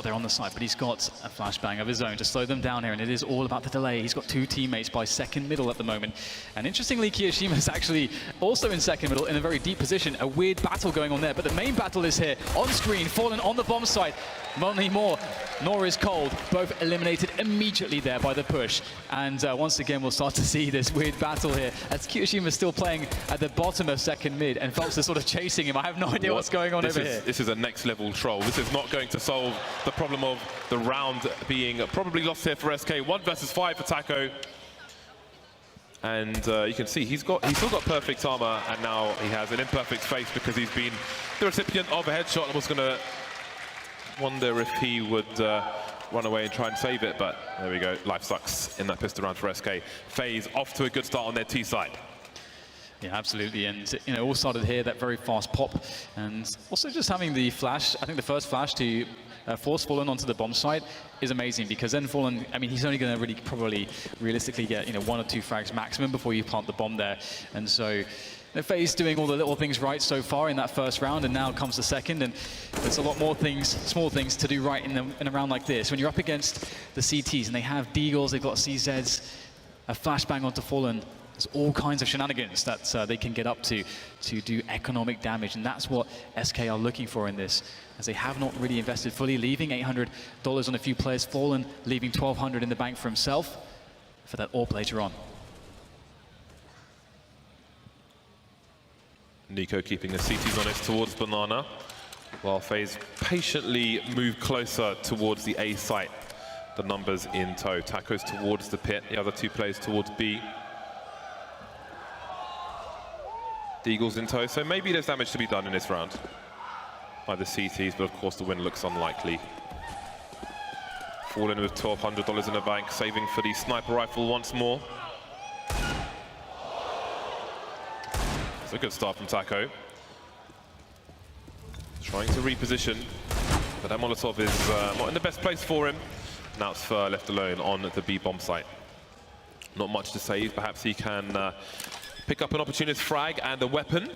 they're on the side, but he's got a flashbang of his own to slow them down here, and it is all about the delay. He's got 2 teammates by second middle at the moment. And interestingly, Kiyoshima is actually also in second middle in a very deep position. A weird battle going on there, but the main battle is here on screen. Fallen on the bomb site. Not anymore, nor is Cold. Both eliminated immediately there by the push. And once again, we'll start to see this weird battle here as Kiyoshima is still playing at the bottom of second mid, and Phelps is sort of chasing him. I have no idea what's going on over here. This is a next level troll. This is not going to solve the problem of the round being probably lost here for SK. 1 versus 5 for Taco. And you can see he's still got perfect armor, and now he has an imperfect face because he's been the recipient of a headshot and was going to wonder if he would run away and try and save it, but there we go. Life sucks in that pistol round for SK. FaZe off to a good start on their T side. Yeah, absolutely, and you know, all started here, that very fast pop, and also just having the flash. I think the first flash to force Fallen onto the bomb site is amazing, because then Fallen, I mean, he's only going to really probably realistically get 1 or 2 frags maximum before you plant the bomb there, and so FaZe doing all the little things right so far in that first round, and now comes the second, and there's a lot more things, small things to do right in a round like this. When you're up against the CTs and they have Deagles, they've got CZs, a flashbang onto Fallen. There's all kinds of shenanigans that they can get up to do economic damage, and that's what SK are looking for in this, as they have not really invested fully, leaving $800 on a few players. Fallen leaving $1,200 in the bank for himself for that AWP later on. Nico keeping the CTs honest towards Banana, while FaZe patiently move closer towards the A site. The numbers in tow. Taco's towards the pit, the other 2 players towards B. Deagle's in tow, so maybe there's damage to be done in this round by the CTs, but of course the win looks unlikely. Fallen with $1,200 in the bank, saving for the sniper rifle once more. It's a good start from Taco. Trying to reposition, but that Molotov is not in the best place for him. Now it's Fur left alone on the B bomb site. Not much to save, perhaps he can pick up an opportunist frag and a weapon.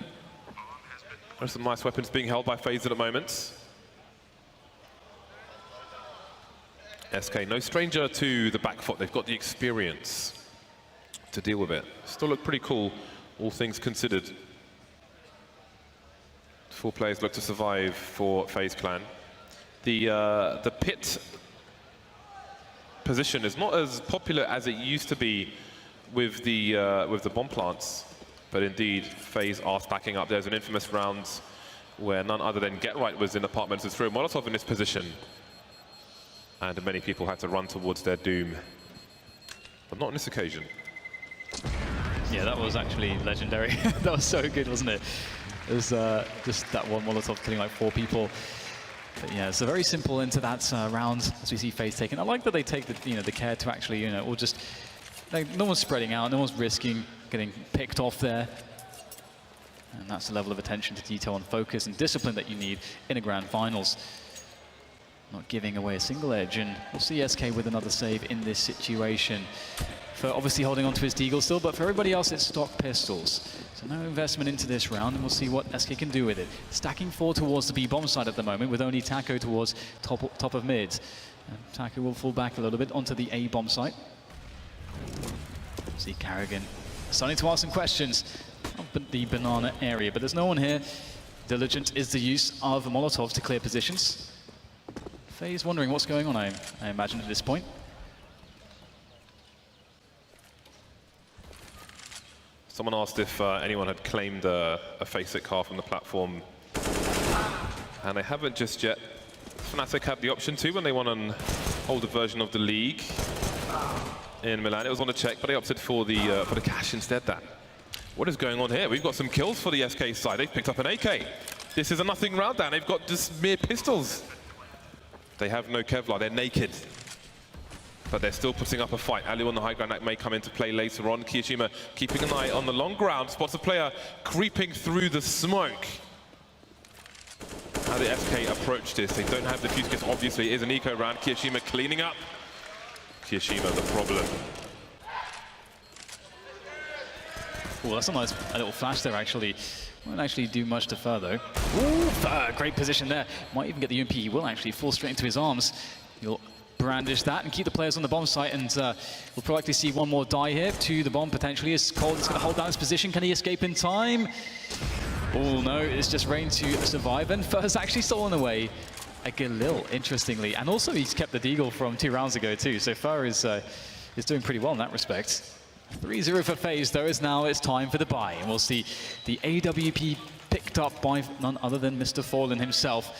There's some nice weapons being held by FaZe at the moment. SK, no stranger to the back foot. They've got the experience to deal with it. Still look pretty cool, all things considered. 4 players look to survive for FaZe Clan. The pit position is not as popular as it used to be with the bomb plants, but indeed FaZe are stacking up. There's an infamous round where none other than Get Right was in apartments and threw a Molotov in this position, and many people had to run towards their doom, but not on this occasion. Yeah, that was actually legendary. That was so good, wasn't it? It was just that one Molotov killing like 4 people. But yeah, it's a very simple into that round as we see FaZe taken. I like that they take the care to actually or just no one's spreading out, no one's risking getting picked off there. And that's the level of attention to detail and focus and discipline that you need in a grand finals. Not giving away a single edge, and we'll see SK with another save in this situation. For obviously holding on to his Deagle still, but for everybody else it's stock pistols. So no investment into this round, and we'll see what SK can do with it. Stacking 4 towards the B bomb side at the moment, with only Taco towards top of mids. And Taco will fall back a little bit onto the A bomb site. See Carrigan starting to ask some questions of the banana area, but there's no one here. Diligent is the use of Molotovs to clear positions. FaZe wondering what's going on, I imagine, at this point. Someone asked if anyone had claimed a FaZe car from the platform, and they haven't just yet. Fnatic had the option to when they won an older version of the league in Milan. It was on a check, but they opted for the cash instead. What is going on here? We've got some kills for the SK side. They've picked up an AK. This is a nothing round down. They've got just mere pistols. They have no Kevlar. They're naked. But they're still putting up a fight. Alu on the high ground, that may come into play later on. Kiyoshima keeping an eye on the long ground. Spots a player creeping through the smoke. How the SK approach this? They don't have the fuse kits. Obviously, it is an eco round. Kiyoshima cleaning up. Kiyoshima the problem. Oh, that's a nice little flash there, actually. Won't actually do much to Fur, though. Ooh, Fur, great position there. Might even get the UMP. He will actually fall straight into his arms. He'll brandish that and keep the players on the bomb site, and we'll probably see one more die here to the bomb, potentially, as Cold is going to hold down his position. Can he escape in time? Oh, no, it's just Rain to survive, and Fur's actually stolen away a Galil, interestingly. And also, he's kept the Deagle from 2 rounds ago, too, so Fur is doing pretty well in that respect. 3-0 for FaZe, though, as now it's time for the buy. And we'll see the AWP picked up by none other than Mr. Fallen himself.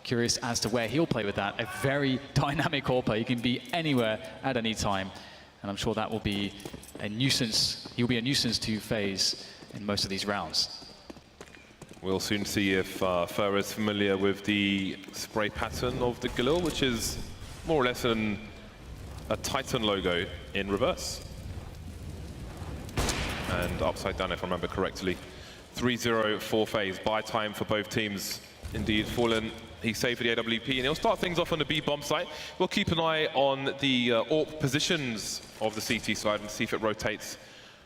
Curious as to where he'll play with that. A very dynamic AWP. He can be anywhere at any time. And I'm sure that will be a nuisance. He'll be a nuisance to FaZe in most of these rounds. We'll soon see if Fur is familiar with the spray pattern of the Galil, which is more or less a Titan logo in reverse. And upside down, if I remember correctly. 3-0 for FaZe. Buy time for both teams. Indeed, Fallen, he's safe for the AWP, and he'll start things off on the B bomb site. We'll keep an eye on the AWP positions of the CT side and see if it rotates.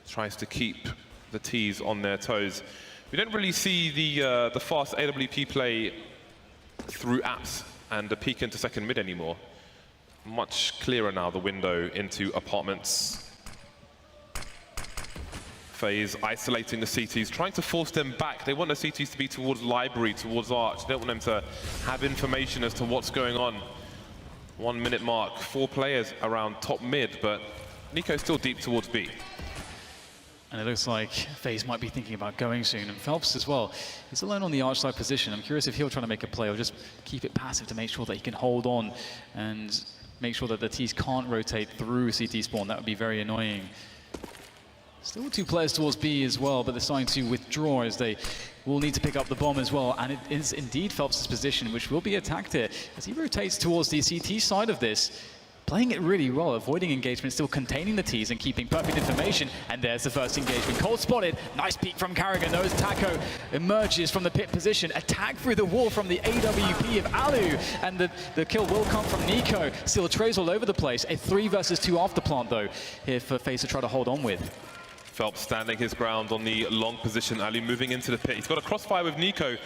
Tries to keep the Ts on their toes. We don't really see the fast AWP play through apps and the peek into second mid anymore. Much clearer now, the window into apartments. FaZe isolating the CTs, trying to force them back. They want the CTs to be towards library, towards arch. They don't want them to have information as to what's going on. 1 minute mark, 4 players around top mid, but Nico's still deep towards B. And it looks like FaZe might be thinking about going soon. And Phelps as well. He's alone on the arch side position. I'm curious if he'll try to make a play or just keep it passive to make sure that he can hold on and make sure that the Ts can't rotate through CT spawn. That would be very annoying. Still 2 players towards B as well, but they're starting to withdraw as they will need to pick up the bomb as well. And it is indeed Phelps' position, which will be attacked here as he rotates towards the CT side of this. Playing it really well, avoiding engagement, still containing the Ts and keeping perfect information. And there's the first engagement. Cold spotted. Nice peek from Carrigan. Those Taco emerges from the pit position. Attack through the wall from the AWP of Alu. And the kill will come from Nico. Still trays all over the place. A 3 versus 2 after plant, though, here for FaZe to try to hold on with. Phelps standing his ground on the long position. Ali moving into the pit. He's got a crossfire with Nico.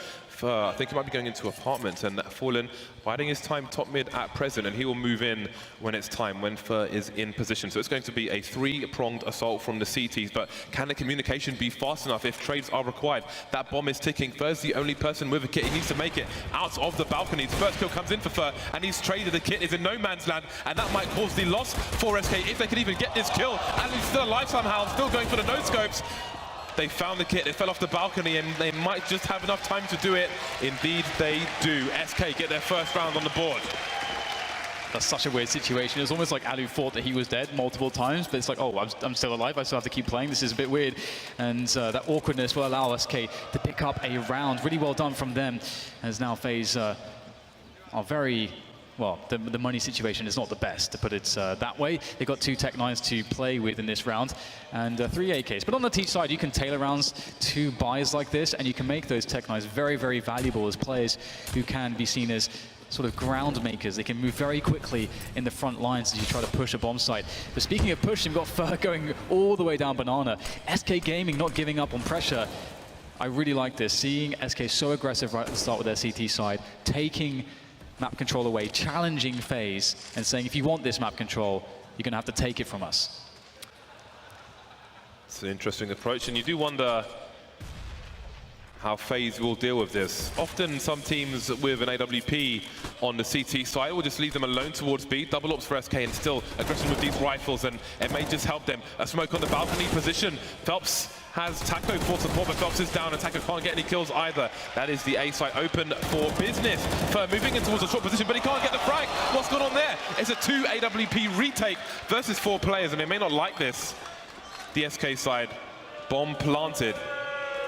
I think he might be going into apartments, and Fallen biding his time top mid at present, and he will move in when it's time, when Fur is in position. So it's going to be a 3-pronged assault from the CTs, but can the communication be fast enough if trades are required? That bomb is ticking. Fur's the only person with a kit. He needs to make it out of the balconies. First kill comes in for Fur, and he's traded. The kit is in no man's land, and that might cause the loss for SK if they can even get this kill. And he's still alive somehow, still going for the no-scopes. They found the kit, they fell off the balcony, and they might just have enough time to do it. Indeed, they do. SK get their first round on the board. That's such a weird situation. It's almost like Alu thought that he was dead multiple times, but it's like, oh, I'm still alive, I still have to keep playing. This is a bit weird. And that awkwardness will allow SK to pick up a round. Really well done from them, as now FaZe are very... Well, the money situation is not the best, to put it that way. They've got 2 Tech-9s to play with in this round, and 3 AKs. But on the T side, you can tailor rounds to buys like this, and you can make those Tech-9s very, very valuable as players who can be seen as sort of ground makers. They can move very quickly in the front lines as you try to push a bomb site. But speaking of push, you've got Fur going all the way down Banana. SK Gaming not giving up on pressure. I really like this, seeing SK so aggressive right at the start with their CT side, taking map control away, challenging FaZe and saying, if you want this map control, you're going to have to take it from us. It's an interesting approach, and you do wonder how FaZe will deal with this. Often some teams with an AWP on the CT side will just leave them alone towards B, double ups for SK, and still aggression with these rifles, and it may just help them. A smoke on the balcony position. Phelps has Taco for support, but Phelps is down, and Taco can't get any kills either. That is the A site open for business. Fur moving in towards a short position, but he can't get the frag. What's going on there? It's a 2 AWP retake versus 4 players, and they may not like this. The SK side, bomb planted.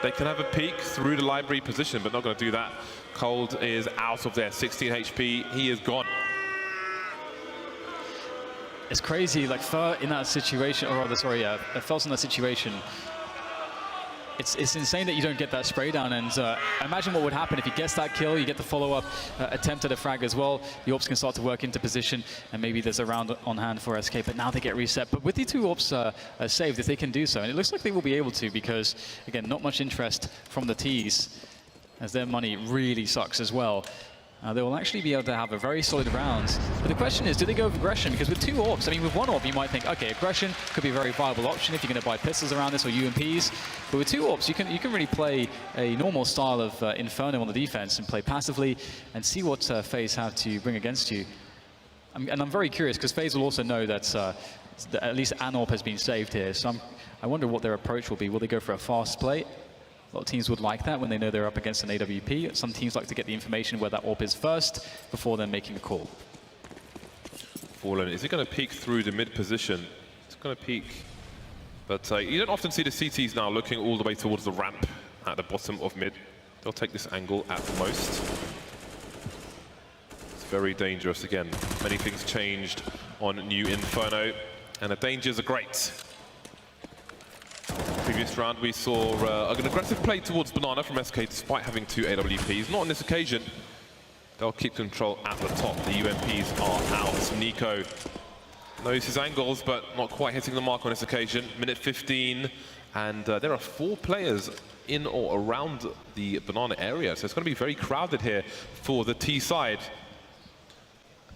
They can have a peek through the library position, but not going to do that. Cold is out of there, 16 HP, he is gone. It's crazy, like Fur in that situation, or rather, sorry, Phelps in that situation. it's insane that you don't get that spray down, and imagine what would happen if he gets that kill, you get the follow-up attempt at a frag as well. The AWPs can start to work into position, and maybe there's a round on hand for SK, but now they get reset. But with the 2 AWPs saved, if they can do so, and it looks like they will be able to, because, again, not much interest from the Ts, as their money really sucks as well. They will actually be able to have a very solid round. But the question is, do they go with aggression? Because with 2 AWPs, I mean, with 1 AWP, you might think, okay, aggression could be a very viable option if you're going to buy pistols around this or UMPs. But with 2 AWPs, you can really play a normal style of Inferno on the defense and play passively and see what FaZe have to bring against you. And I'm very curious, because FaZe will also know that at least an AWP has been saved here. So I wonder what their approach will be. Will they go for a fast play? A lot of teams would like that when they know they're up against an AWP. Some teams like to get the information where that AWP is first before then making a call. Fallen, is he going to peek through the mid position? It's going to peek. But you don't often see the CTs now looking all the way towards the ramp at the bottom of mid. They'll take this angle at most. It's very dangerous again. Many things changed on New Inferno, and the dangers are great. Previous round we saw an aggressive play towards Banana from SK despite having 2 AWPs. Not on this occasion. They'll keep control at the top. The UMPs are out. Nico knows his angles, but not quite hitting the mark on this occasion. Minute 15, and there are 4 players in or around the Banana area, so it's going to be very crowded here for the T side.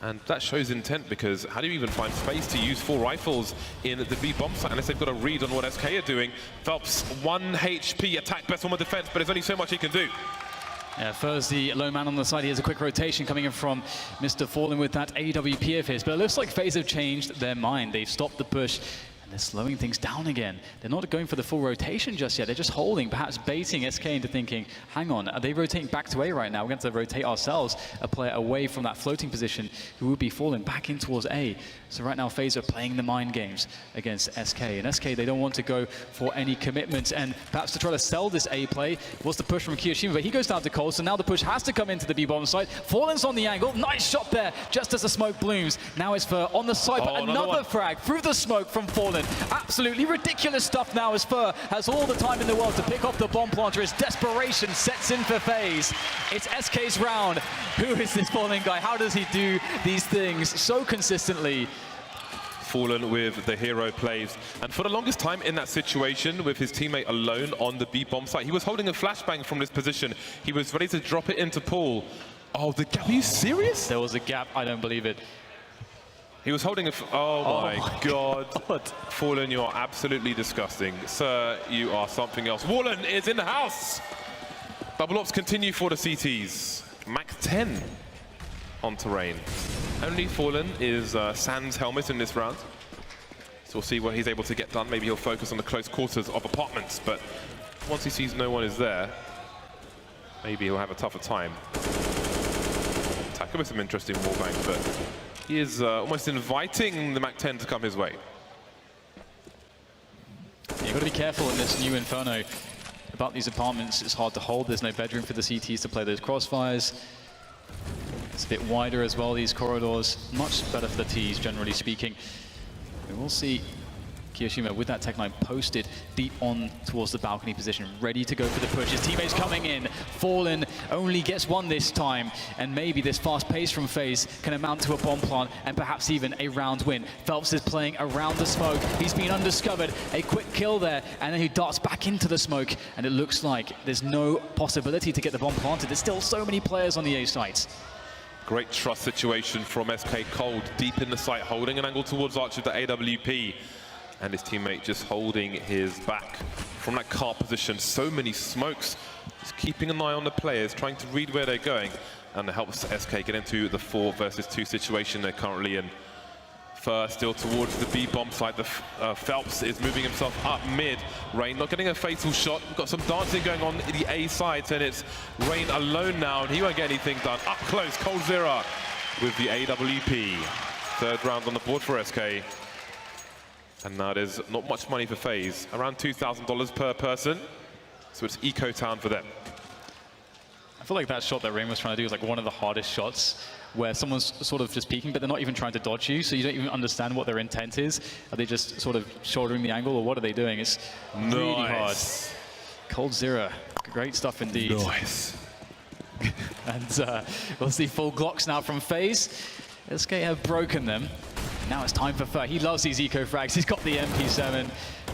And that shows intent, because how do you even find space to use 4 rifles in the B bomb site unless they've got a read on what SK are doing? Phelps, 1 HP, attack best on the defense, but there's only so much he can do. Yeah, first the lone man on the side. He has a quick rotation coming in from Mr. Fallen with that AWP of his. But it looks like FaZe have changed their mind. They've stopped the push, and they're slowing things down again. They're not going for the full rotation just yet. They're just holding, perhaps baiting SK into thinking, hang on, are they rotating back to A right now? We're going to rotate ourselves, a player away from that floating position who would be falling back in towards A. So right now, FaZe are playing the mind games against SK. And SK, they don't want to go for any commitment. And perhaps to try to sell this A play was the push from Kiyoshima, but he goes down to Cole, so now the push has to come into the B bomb site. Fallen's on the angle. Nice shot there, just as the smoke blooms. Now it's Fur on the side, but another frag through the smoke from Fallen. Absolutely ridiculous stuff now, as Fur has all the time in the world to pick off the bomb planter as desperation sets in for FaZe. It's SK's round. Who is this Fallen guy? How does he do these things so consistently? Fallen with the hero plays, and for the longest time in that situation with his teammate alone on the B bomb site, he was holding a flashbang from this position. He was ready to drop it into pool. Oh, the gap, are you serious? There was a gap, I don't believe it. He was holding a, oh my God. Fallen, you're absolutely disgusting. Sir, you are something else. Wallen is in the house. Double ops continue for the CTs. Max 10 on terrain. Only Fallen is Sans helmet in this round. So we'll see what he's able to get done. Maybe he'll focus on the close quarters of apartments, but once he sees no one is there, maybe he'll have a tougher time. Attacker with some interesting wallbang, but he is almost inviting the Mac 10 to come his way. You've got to be careful in this New Inferno about these apartments. It's hard to hold. There's no bedroom for the CTs to play those crossfires. It's a bit wider as well, these corridors. Much better for the Ts, generally speaking. We will see Kiyoshima with that Tech 9 posted deep on towards the balcony position, ready to go for the push. His teammates coming in. Fallen only gets 1 this time, and maybe this fast pace from FaZe can amount to a bomb plant and perhaps even a round win. Phelps is playing around the smoke. He's been undiscovered. A quick kill there, and then he darts back into the smoke, and it looks like there's no possibility to get the bomb planted. There's still so many players on the A sites. Great trust situation from SK. Cold deep in the site, holding an angle towards Arch with the AWP. And his teammate just holding his back from that car position. So many smokes. Just keeping an eye on the players, trying to read where they're going. And it helps SK get into the 4 versus 2 situation they're currently in. Fur still towards the B bomb site. Phelps is moving himself up mid. Rain not getting a fatal shot. We've got some dancing going on in the A side, and it's Rain alone now, and he won't get anything done. Up close, Coldzera with the AWP. 3rd round on the board for SK. And now there's not much money for FaZe, around $2,000 per person. So it's Eco Town for them. I feel like that shot that Rain was trying to do was like one of the hardest shots, where someone's sort of just peeking, but they're not even trying to dodge you, so you don't even understand what their intent is. Are they just sort of shouldering the angle, or what are they doing? It's really hard. Cold Zero, great stuff indeed. Nice. And we'll see full Glocks now from FaZe. SK have broken them. Now it's time for Fer. He loves these eco frags. He's got the MP7.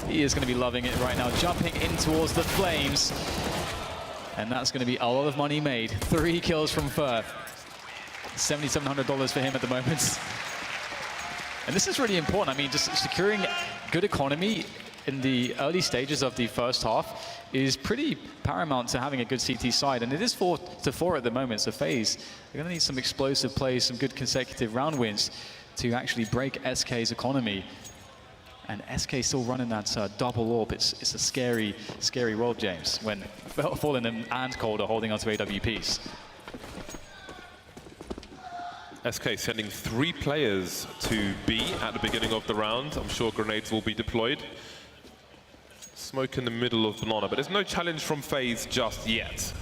He is going to be loving it right now, jumping in towards the flames. And that's going to be a lot of money made. 3 kills from Fer. $7,700 for him at the moment. And this is really important. I mean, just securing good economy in the early stages of the first half is pretty paramount to having a good CT side. And it is 4-4 at the moment, so FaZe, they're going to need some explosive plays, some good consecutive round wins to actually break SK's economy. And SK still running that double AWP. It's a scary, scary world, James, when Fallen and Cold are holding onto AWPs. SK sending 3 players to B at the beginning of the round. I'm sure grenades will be deployed. Smoke in the middle of Banana, but there's no challenge from FaZe just yet.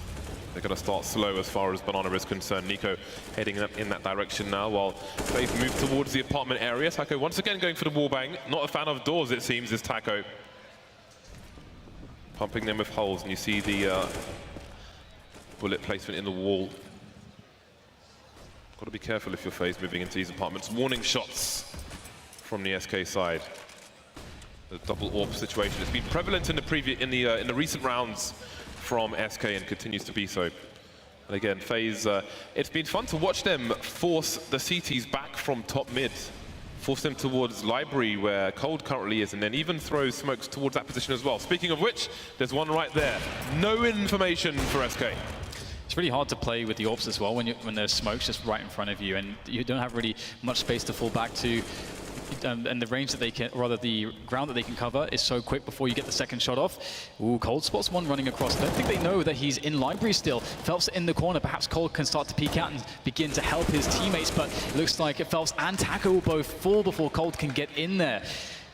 They're going to start slow as far as Banana is concerned. Nico heading up in that direction now while FaZe move towards the apartment area. Taco once again going for the wallbang. Not a fan of doors, it seems, is Taco. Pumping them with holes, and you see the bullet placement in the wall. Got to be careful if you're FaZe moving into these apartments. Warning shots from the SK side. The double AWP situation has been prevalent in the recent rounds from SK and continues to be so. And again, FaZe, it's been fun to watch them force the CTs back from top mid, force them towards library where Cold currently is, and then even throw smokes towards that position as well. Speaking of which, there's one right there. No information for SK. It's really hard to play with the AWPs as well when there's smokes just right in front of you, and you don't have really much space to fall back to. And the range that they can, or rather the ground that they can cover is so quick before you get the second shot off. Ooh, Cold spots one running across. I don't think they know that he's in library still. Phelps in the corner. Perhaps Cold can start to peek out and begin to help his teammates, but it looks like Phelps and Taco will both fall before Cold can get in there.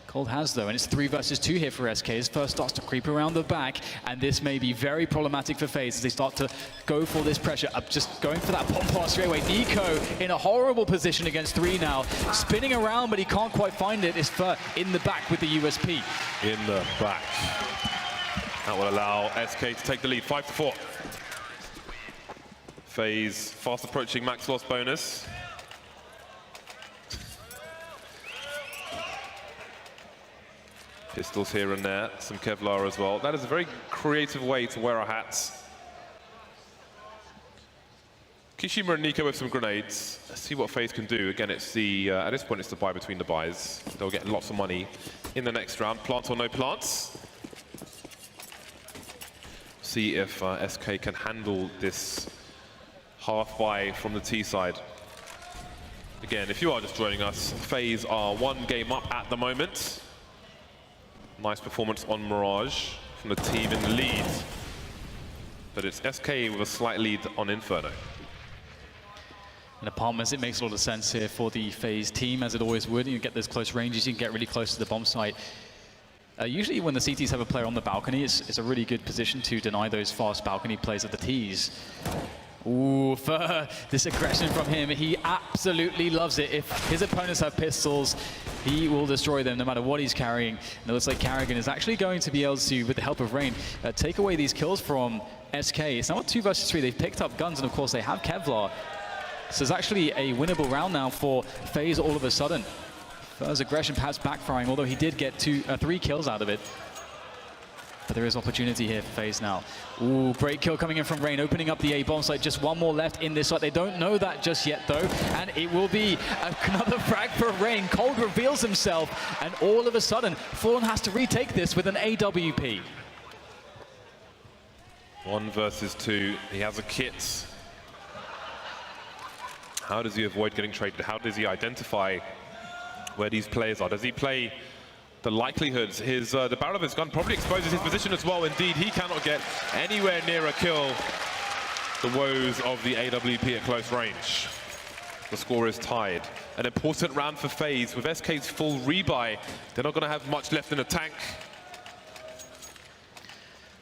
Cold has, though, and it's 3 versus 2 here for SK. His first starts to creep around the back, and this may be very problematic for FaZe as they start to go for this pressure up, just going for that pop pass straight away. Nico in a horrible position against 3 now, spinning around, but he can't quite find it. It's Fer in the back with the USP. In the back. That will allow SK to take the lead, 5-4. FaZe fast approaching max loss bonus. Pistols here and there, some Kevlar as well. That is a very creative way to wear our hats. Kishima and Nico with some grenades. Let's see what FaZe can do. Again, it's the at this point it's the buy between the buys. They'll get lots of money in the next round. Plants or no plants. See if SK can handle this half buy from the T side. Again, if you are just joining us, FaZe are 1 game up at the moment. Nice performance on Mirage from the team in the lead. But it's SK with a slight lead on Inferno. And apartments, it makes a lot of sense here for the FaZe team, as it always would. You get those close ranges, you can get really close to the bomb site. Usually when the CTs have a player on the balcony, it's a really good position to deny those fast balcony plays of the Ts. Ooh, Fer, this aggression from him, he absolutely loves it. If his opponents have pistols, he will destroy them no matter what he's carrying. And it looks like Carrigan is actually going to be able to, with the help of Rain, take away these kills from SK. It's now 2 versus 3. They've picked up guns, and of course they have Kevlar. So it's actually a winnable round now for FaZe all of a sudden. Fer's aggression perhaps backfiring, although he did get 3 kills out of it. But there is opportunity here for FaZe now. Ooh, great kill coming in from Rain, opening up the A bomb site. Just 1 more left in this site. They don't know that just yet, though. And it will be another frag for Rain. Cold reveals himself, and all of a sudden, Fallen has to retake this with an AWP. 1 versus 2. He has a kit. How does he avoid getting traded? How does he identify where these players are? Does he play the likelihoods? The barrel of his gun probably exposes his position as well. Indeed, he cannot get anywhere near a kill. The woes of the AWP at close range. The score is tied. An important round for FaZe. With SK's full rebuy, they're not going to have much left in the tank.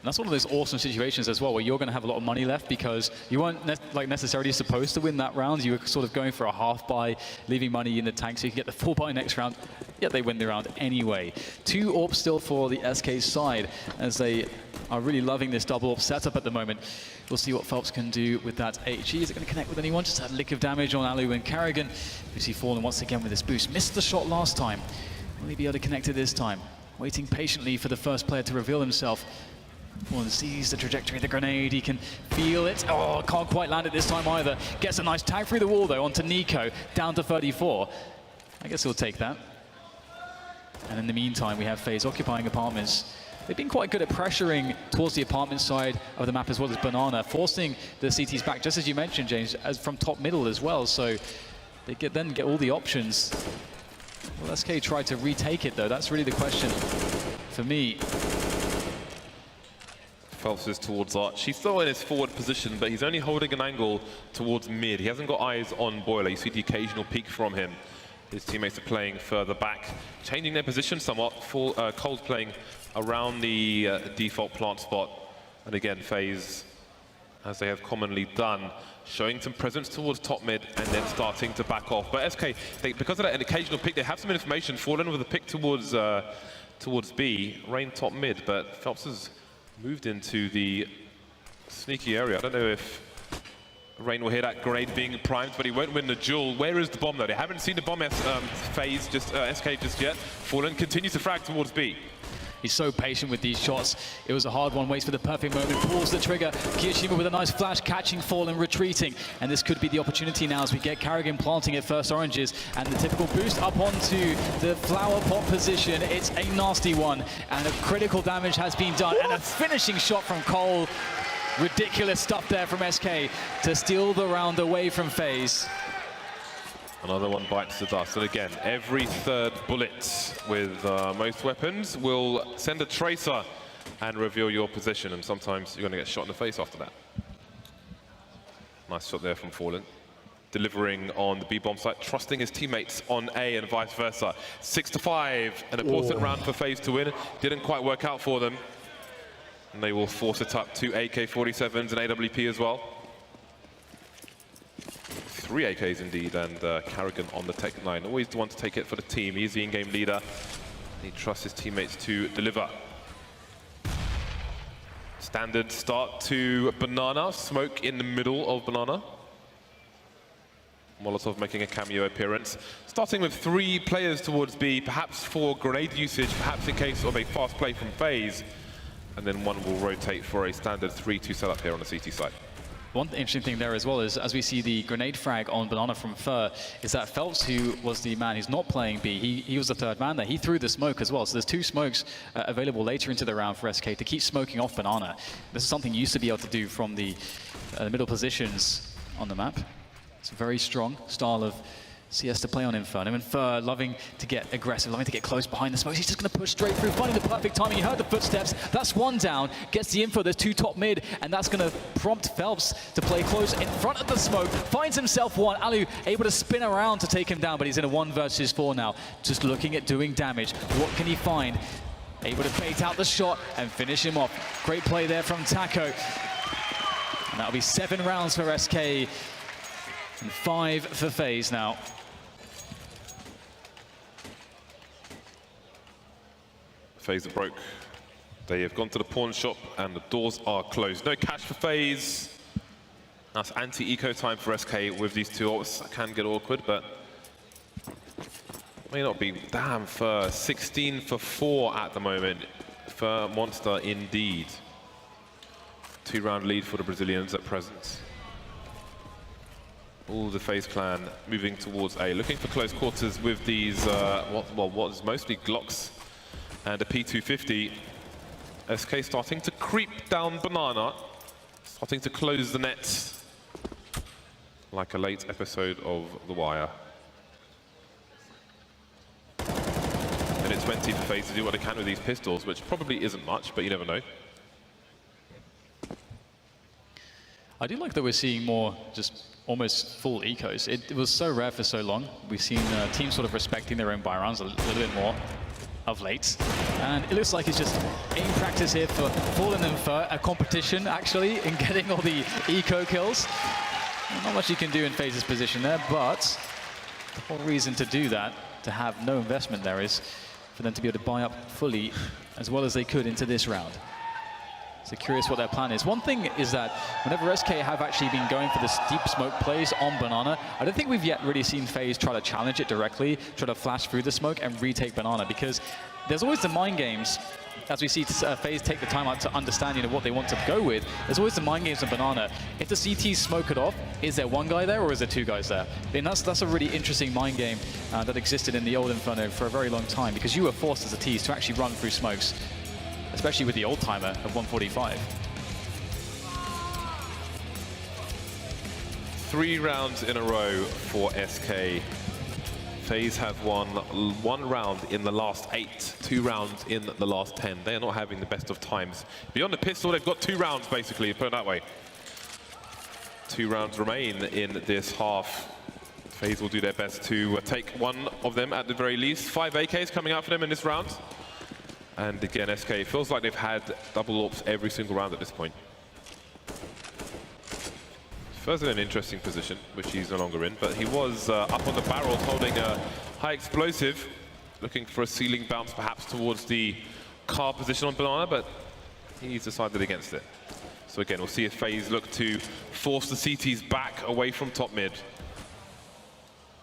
And that's one of those awesome situations as well, where you're going to have a lot of money left because you weren't necessarily supposed to win that round. You were sort of going for a half buy, leaving money in the tank so you can get the full buy next round. Yet they win the round anyway. 2 AWPs still for the SK side as they are really loving this double AWP setup at the moment. We'll see what Phelps can do with that HE. Is it going to connect with anyone? Just had a lick of damage on Alu and Carrigan. We see Fallen once again with this boost. Missed the shot last time. Will he be able to connect it this time? Waiting patiently for the first player to reveal himself. Fallen sees the trajectory of the grenade. He can feel it. Oh, can't quite land it this time either. Gets a nice tag through the wall though onto Nico. Down to 34. I guess he'll take that. And in the meantime, we have FaZe occupying apartments. They've been quite good at pressuring towards the apartment side of the map as well as Banana, forcing the CTs back, just as you mentioned, James, as from top middle as well. So they then get all the options. Well, SK tried to retake it though. That's really the question for me. Phelps is towards Arch. He's still in his forward position, but he's only holding an angle towards mid. He hasn't got eyes on Boiler. You see the occasional peek from him. His teammates are playing further back, changing their position somewhat. Cole's playing around the default plant spot. And again, FaZe, as they have commonly done, showing some presence towards top mid and then starting to back off. But SK, because of that occasional pick, they have some information. Fallen with a pick towards B, Rain top mid, but Phelps has moved into the sneaky area. I don't know if Rain will hear that grenade being primed, but he won't win the duel. Where is the bomb though? They haven't seen the bomb FaZe, SK just yet. Fallen continues to frag towards B. He's so patient with these shots. It was a hard one, waits for the perfect moment, pulls the trigger. Kiyoshima with a nice flash, catching Fallen, retreating. And this could be the opportunity now as we get Carrigan planting at first oranges. And the typical boost up onto the flower pot position. It's a nasty one. And a critical damage has been done. And a finishing shot from Cole. Ridiculous stuff there from SK to steal the round away from FaZe. Another one bites the dust. And again, every third bullet with most weapons will send a tracer and reveal your position. And sometimes you're going to get shot in the face after that. Nice shot there from Fallen. Delivering on the B-bomb site, trusting his teammates on A and vice versa. 6-5, an important round for FaZe to win. Didn't quite work out for them. And they will force it up to AK-47s and AWP as well. 3 AKs indeed, and Carrigan on the Tech 9. Always the one to take it for the team. He's the in-game leader. He trusts his teammates to deliver. Standard start to Banana. Smoke in the middle of Banana. Molotov making a cameo appearance. Starting with 3 players towards B, perhaps for grenade usage, perhaps in case of a fast play from FaZe. And then one will rotate for a standard 3-2 setup here on the CT side. One interesting thing there as well is, as we see the grenade frag on Banana from Fur, is that Phelps, who was the man who's not playing B, he was the third man there. He threw the smoke as well. So there's 2 smokes available later into the round for SK to keep smoking off Banana. This is something you used to be able to do from the middle positions on the map. It's a very strong style of CS to play on Inferno, and Fur loving to get aggressive, loving to get close behind the smokes. He's just going to push straight through, finding the perfect timing. You heard the footsteps. That's one down, gets the info. There's 2 top mid, and that's going to prompt Phelps to play close in front of the smoke. Finds himself one. Alu able to spin around to take him down, but he's in a 1 versus 4 now. Just looking at doing damage. What can he find? Able to bait out the shot and finish him off. Great play there from Taco. And that'll be 7 rounds for SK and 5 for FaZe now. FaZe are broke. They have gone to the pawn shop and the doors are closed. No cash for FaZe. That's anti-eco time for SK with these 2 ults. That can get awkward, but may not be. Damn, Fur 16 for 4 at the moment. Fur monster indeed. 2-round lead for the Brazilians at present. All the FaZe clan moving towards A, looking for close quarters with these what is mostly Glocks and a P250. SK starting to creep down Banana, starting to close the net like a late episode of The Wire. And it's 20 for FaZe to do what they can with these pistols, which probably isn't much, but you never know. I do like that we're seeing more just almost full ecos. It was so rare for so long. We've seen teams sort of respecting their own buy rounds a little bit more. of late. And it looks like it's just aim practice here for Fallen and Fur, a competition actually in getting all the eco kills. Not much you can do in FaZe's position there, but the whole reason to do that, to have no investment there, is for them to be able to buy up fully as well as they could into this round. So curious what their plan is. One thing is that whenever SK have actually been going for the deep smoke plays on Banana, I don't think we've yet really seen FaZe try to challenge it directly, try to flash through the smoke and retake Banana, because there's always the mind games. As we see FaZe take the time out to understand, what they want to go with, there's always the mind games on Banana. If the CTs smoke it off, is there one guy there or is there two guys there? And that's a really interesting mind game that existed in the old Inferno for a very long time, because you were forced as a tease to actually run through smokes, especially with the old timer of 145. 3 rounds in a row for SK. FaZe have won 1 round in the last 8, 2 rounds in the last 10. They are not having the best of times. Beyond the pistol, they've got 2 rounds, basically, put it that way. 2 rounds remain in this half. FaZe will do their best to take one of them at the very least. 5 AKs coming out for them in this round. And again, SK feels like they've had double AWPs every single round at this point. First in an interesting position, which he's no longer in, but he was up on the barrels holding a high explosive, looking for a ceiling bounce perhaps towards the car position on Banana, but he's decided against it. So again, we'll see if FaZe look to force the CTs back away from top mid.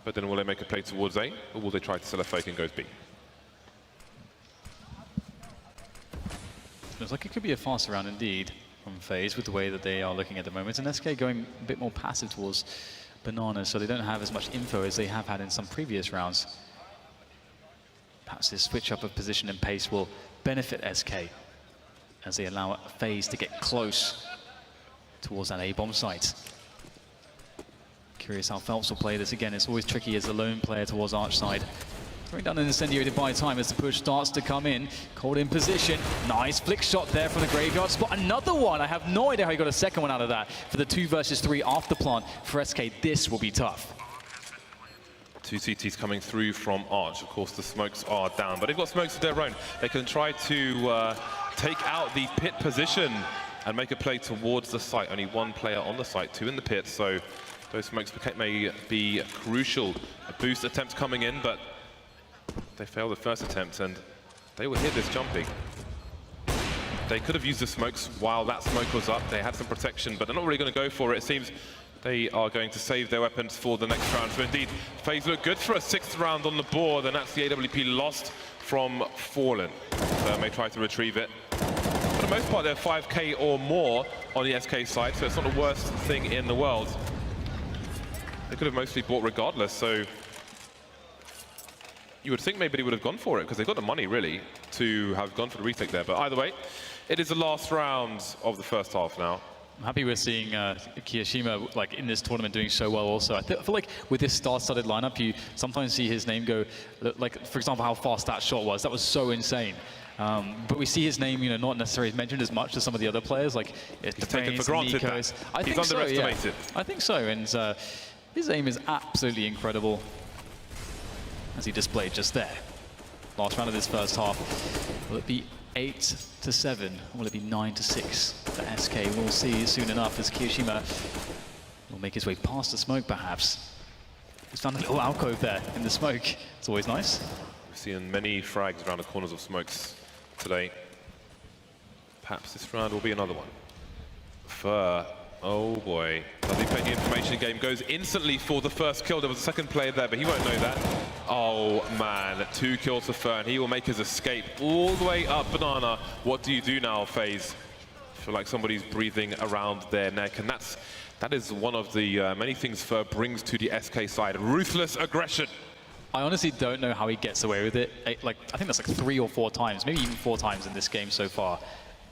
But then will they make a play towards A, or will they try to sell a fake and go B? Looks like it could be a faster round indeed from FaZe with the way that they are looking at the moment. And SK going a bit more passive towards Banana, so they don't have as much info as they have had in some previous rounds. Perhaps this switch up of position and pace will benefit SK as they allow FaZe to get close towards that A-bomb site. Curious how Phelps will play this. Again, it's always tricky as a lone player towards Arch side. Throwing down an incendiary to buy time as the push starts to come in. Cold in position. Nice flick shot there from the graveyard spot. Another one. I have no idea how he got a second one out of that. For the 2 versus 3 after plant for SK, this will be tough. 2 CTs coming through from Arch. Of course, the smokes are down, but they've got smokes of their own. They can try to take out the pit position and make a play towards the site. Only 1 player on the site, 2 in the pit, so those smokes may be crucial. A boost attempt coming in, but they failed the first attempt, and they will hear this jumping. They could have used the smokes while that smoke was up. They had some protection, but they're not really going to go for it. It seems they are going to save their weapons for the next round. So indeed, FaZe look good for a 6th round on the board, and that's the AWP lost from Fallen. So may try to retrieve it. For the most part, they're 5K or more on the SK side, so it's not the worst thing in the world. They could have mostly bought regardless, so you would think maybe they would have gone for it, because they've got the money, really, to have gone for the retake there. But either way, it is the last round of the first half now. I'm happy we're seeing Kiyashima like in this tournament doing so well also. I feel like with this star-studded lineup, you sometimes see his name go, like, for example, how fast that shot was. That was so insane. But we see his name, not necessarily mentioned as much as some of the other players, like he's taken for granted that. He's underestimated. So, yeah. I think so, and his aim is absolutely incredible, as he displayed just there. Last round of this first half. Will it be 8-7? Or will it be 9-6 for SK? We'll see soon enough as Kiyashima will make his way past the smoke, perhaps. He's found a little alcove there in the smoke. It's always nice. We've seen many frags around the corners of smokes today. Perhaps this round will be another one. Fur. Oh boy. Does he play the information game? Goes instantly for the first kill. There was a second player there, but he won't know that. Oh man, 2 kills for Fur, and he will make his escape all the way up Banana. What do you do now, FaZe? I feel like somebody's breathing around their neck, and that is one of the many things Fur brings to the SK side. Ruthless aggression. I honestly don't know how he gets away with it. I think that's like 3 or 4 times, maybe even 4 times in this game so far.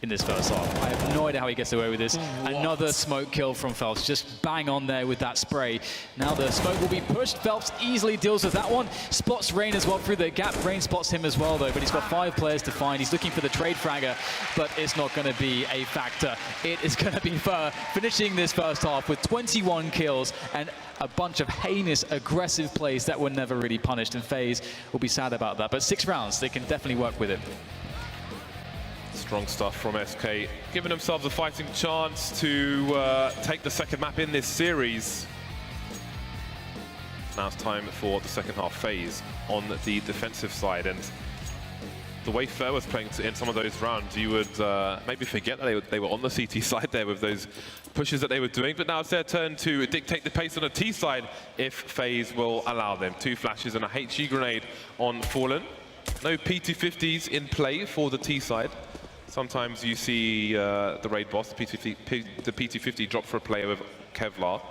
in this first half. I have no idea how he gets away with this. What? Another smoke kill from Phelps, just bang on there with that spray. Now the smoke will be pushed. Phelps easily deals with that one. Spots Rain as well through the gap. Rain spots him as well though, but he's got 5 players to find. He's looking for the trade fragger, but it's not going to be a factor. It is going to be Fur finishing this first half with 21 kills and a bunch of heinous, aggressive plays that were never really punished, and FaZe will be sad about that. But 6 rounds, they can definitely work with it. Strong stuff from SK, giving themselves a fighting chance to take the second map in this series. Now it's time for the second half. FaZe on the defensive side, and the way Fair was playing in some of those rounds, you would maybe forget that they were on the CT side there with those pushes that they were doing, but now it's their turn to dictate the pace on the T side if FaZe will allow them. 2 flashes and a HG grenade on Fallen. No P250s in play for the T side. Sometimes you see the raid boss, the P250 drop for a player with Kevlar.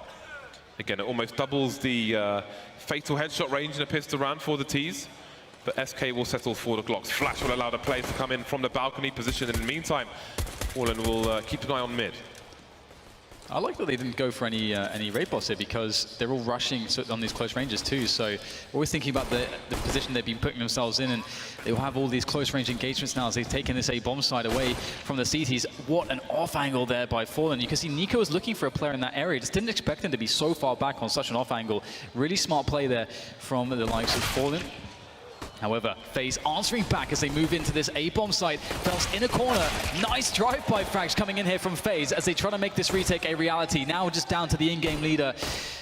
Again, it almost doubles the fatal headshot range in a pistol round for the Ts. But SK will settle for the Glocks. Flash will allow the players to come in from the balcony position. In the meantime, Fallen will keep an eye on mid. I like that they didn't go for any raid boss here, because they're all rushing on these close ranges too. So always thinking about the position they've been putting themselves in, and they will have all these close range engagements now as they've taken this A-bomb side away from the CTs. What an off angle there by Fallen. You can see Nico was looking for a player in that area. Just didn't expect him to be so far back on such an off angle. Really smart play there from the likes of Fallen. However, FaZe answering back as they move into this A-bomb site. Phelps in a corner. Nice drive-by frags coming in here from FaZe as they try to make this retake a reality. Now just down to the in-game leader.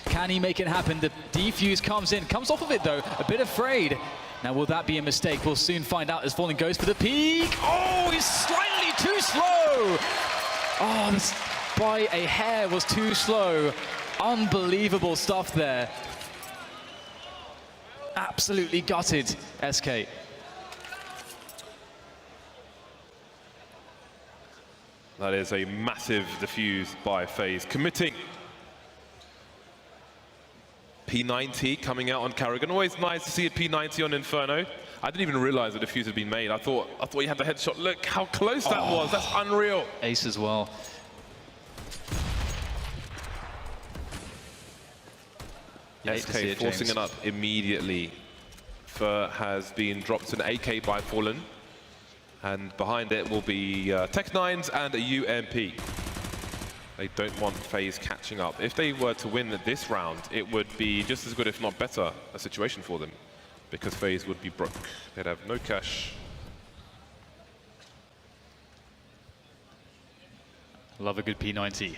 Can he make it happen? The defuse comes in. Comes off of it, though. A bit afraid. Now, will that be a mistake? We'll soon find out as Fallen goes for the peek. Oh, he's slightly too slow. Oh, this by a hair was too slow. Unbelievable stuff there. Absolutely gutted, SK. That is a massive defuse by FaZe, committing. P90 coming out on Karrigan. Always nice to see a P90 on Inferno. I didn't even realize the defuse had been made. I thought he had the headshot. Look how close that was. That's unreal. Ace as well. SK forcing it up immediately. Fur has been dropped an AK by Fallen, and behind it will be Tech9s and a UMP. They don't want FaZe catching up. If they were to win this round, it would be just as good, if not better, a situation for them, because FaZe would be broke. They'd have no cash. Love a good P90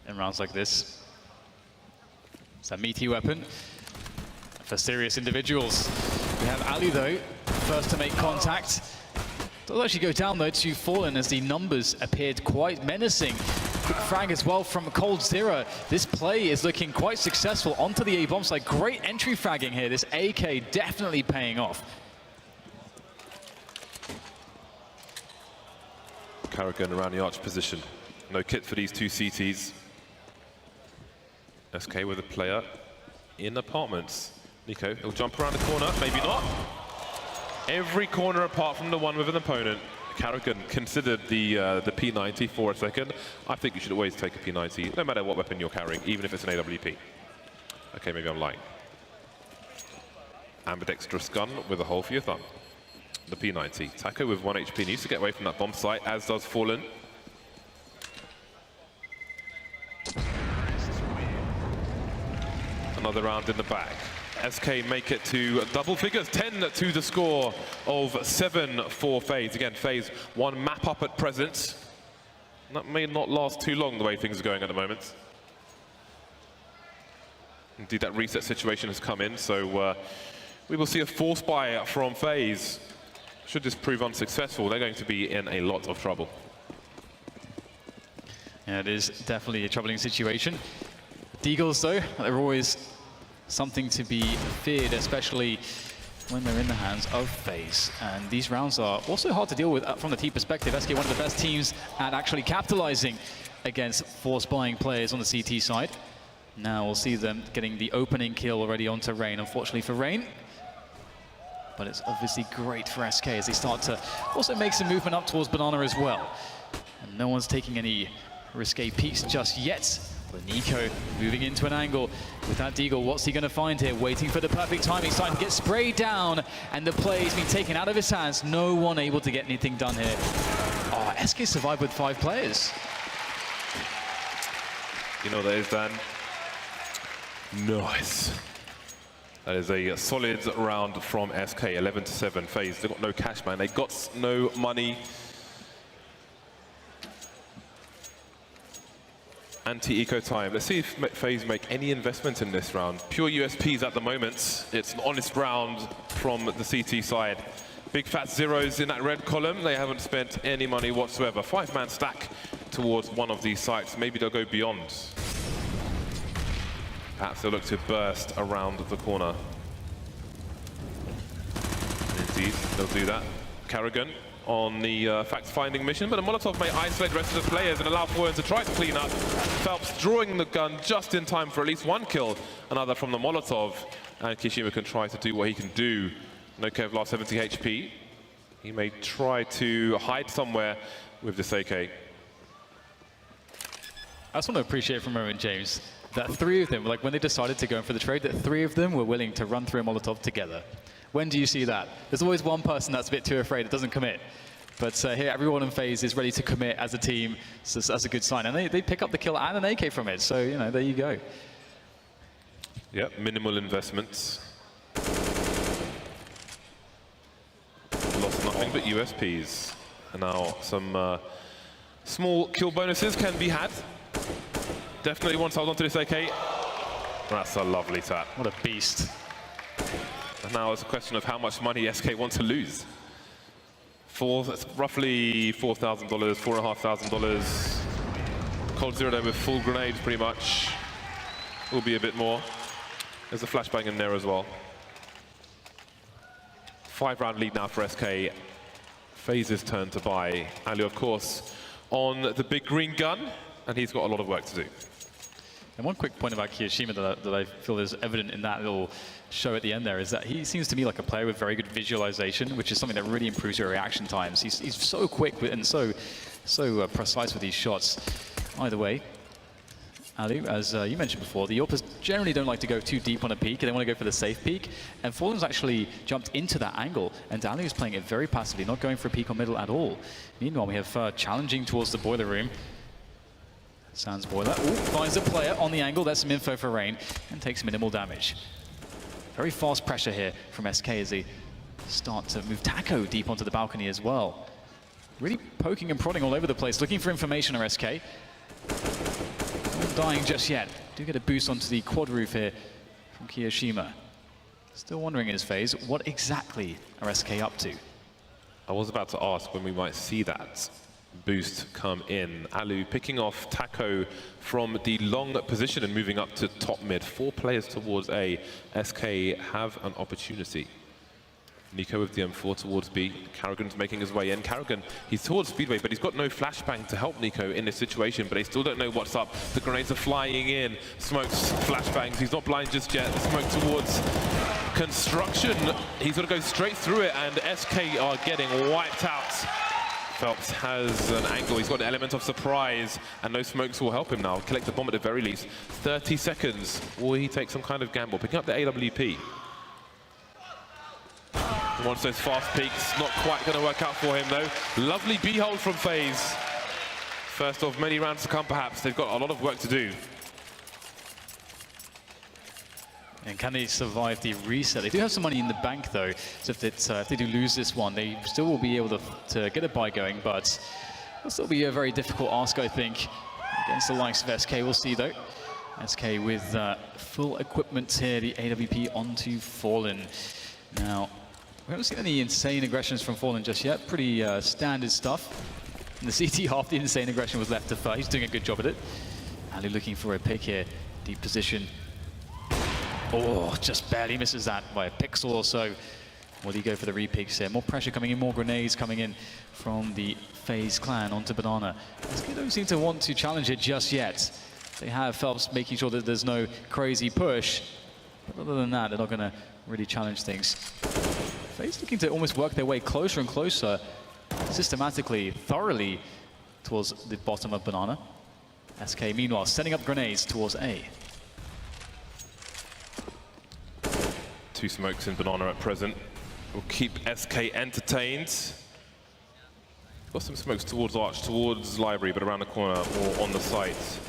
in rounds like this. It's a meaty weapon for serious individuals. We have Ali, though, first to make contact. Does actually go down, though, to Fallen as the numbers appeared quite menacing. Quick frag as well from Cold Zero. This play is looking quite successful onto the A-bomb side. Great entry fragging here. This AK definitely paying off. Karrigan around the arch position. No kit for these 2 CTs. SK with a player in apartments. Nico, he'll jump around the corner, maybe not. Every corner apart from the one with an opponent. Karrigan considered the P90 for a second. I think you should always take a P90, no matter what weapon you're carrying, even if it's an AWP. Okay, maybe I'm lying. Ambidextrous gun with a hole for your thumb. The P90. Taco with 1 HP needs to get away from that bomb site, as does Fallen. Another round in the bag. SK make it to double figures, 10 to the score of 7 for FaZe. Again, FaZe one map up at present. That may not last too long the way things are going at the moment. Indeed, that reset situation has come in, so we will see a force buy from FaZe. Should this prove unsuccessful, they're going to be in a lot of trouble. Yeah, it is definitely a troubling situation. Deagles, though, they're always something to be feared, especially when they're in the hands of FaZe. And these rounds are also hard to deal with from the T perspective. SK, one of the best teams at actually capitalizing against force buying players on the CT side. Now we'll see them getting the opening kill already onto Rain, unfortunately for Rain. But it's obviously great for SK as they start to also make some movement up towards Banana as well. And no one's taking any risque peeks just yet. But Nico moving into an angle with that deagle. What's he going to find here? Waiting for the perfect timing. Starting to get sprayed down, and the play's been taken out of his hands. No one able to get anything done here. Oh, SK survived with 5 players. You know what that is, Dan? Nice. That is a solid round from SK, 11-7. FaZe, they got no cash, man. They got no money. Anti-eco time. Let's see if FaZe make any investment in this round. Pure USPs at the moment. It's an honest round from the CT side. Big fat zeros in that red column. They haven't spent any money whatsoever. 5-man stack towards one of these sites. Maybe they'll go beyond. Perhaps they'll look to burst around the corner. Indeed, they'll do that. Carrigan on the fact-finding mission, but a Molotov may isolate the rest of the players and allow Foreign to try to clean up. Phelps drawing the gun just in time for at least one kill, another from the Molotov, and Kishima can try to do what he can do. No Kev lost 70 HP. He may try to hide somewhere with this AK. I just want to appreciate from Roman James that 3 of them, like when they decided to go in for the trade, that 3 of them were willing to run through a Molotov together. When do you see that? There's always one person that's a bit too afraid, it doesn't commit. But here, everyone in FaZe is ready to commit as a team, so that's a good sign. And they pick up the kill and an AK from it, so, you know, there you go. Yep, minimal investments. Lost nothing but USPs. And now some small kill bonuses can be had. Definitely once I was onto this AK. That's a lovely tap. What a beast. And now it's a question of how much money SK want to lose. That's roughly $4,000, $4,500. Cold Zero there with full grenades, pretty much. Will be a bit more. There's a flashbang in there as well. 5-round lead now for SK. FaZe's turn to buy. Ali, of course, on the big green gun, and he's got a lot of work to do. And one quick point about Kiyashima that I feel is evident in that little show at the end there is that he seems to me like a player with very good visualization, which is something that really improves your reaction times. He's so quick and so precise with these shots. Either way, Ali, as you mentioned before, the Yorpers generally don't like to go too deep on a peak, and they want to go for the safe peak. And Fallen's actually jumped into that angle, and Ali is playing it very passively, not going for a peak on middle at all. Meanwhile, we have challenging towards the boiler room. Sans boiler. Ooh, finds a player on the angle. That's some info for Rain, and takes minimal damage. Very fast pressure here from SK as they start to move Taco deep onto the balcony as well. Really poking and prodding all over the place, looking for information on SK. Not dying just yet. Do get a boost onto the quad roof here from Kiyashima. Still wondering in his phase, what exactly are SK up to? I was about to ask when we might see that boost come in. Alu picking off Taco from the long position and moving up to top mid. 4 players towards A. SK have an opportunity. Nico with the M4 towards B. Carrigan's making his way in. Carrigan, he's towards Speedway, but he's got no flashbang to help Nico in this situation, but they still don't know what's up. The grenades are flying in. Smokes, flashbangs. He's not blind just yet. Smoke towards construction. He's got to go straight through it, and SK are getting wiped out. Phelps has an angle. He's got an element of surprise, and no smokes will help him now. Collect the bomb at the very least. 30 seconds. Will he take some kind of gamble? Picking up the AWP. Wants those fast peaks. Not quite going to work out for him, though. Lovely B-hold from FaZe. First of many rounds to come, perhaps. They've got a lot of work to do. And can they survive the reset? They do have some money in the bank, though. So if they do lose this one, they still will be able to get a buy going, but it'll still be a very difficult ask, I think, against the likes of SK. We'll see, though. SK with full equipment here, the AWP onto Fallen. Now, we haven't seen any insane aggressions from Fallen just yet. Pretty standard stuff. In the CT, half the insane aggression was left to Fer. He's doing a good job at it. Ali looking for a pick here. Deep position. Oh, just barely misses that by a pixel or so. Will he go for the re-picks here? More pressure coming in, more grenades coming in from the FaZe clan onto Banana. They don't seem to want to challenge it just yet. They have Phelps making sure that there's no crazy push. But other than that, they're not going to really challenge things. FaZe looking to almost work their way closer and closer, systematically, thoroughly, towards the bottom of Banana. SK, meanwhile, sending up grenades towards A. 2 smokes in Banana at present. Will keep SK entertained. Got some smokes towards Arch, towards Library, but around the corner or on the site.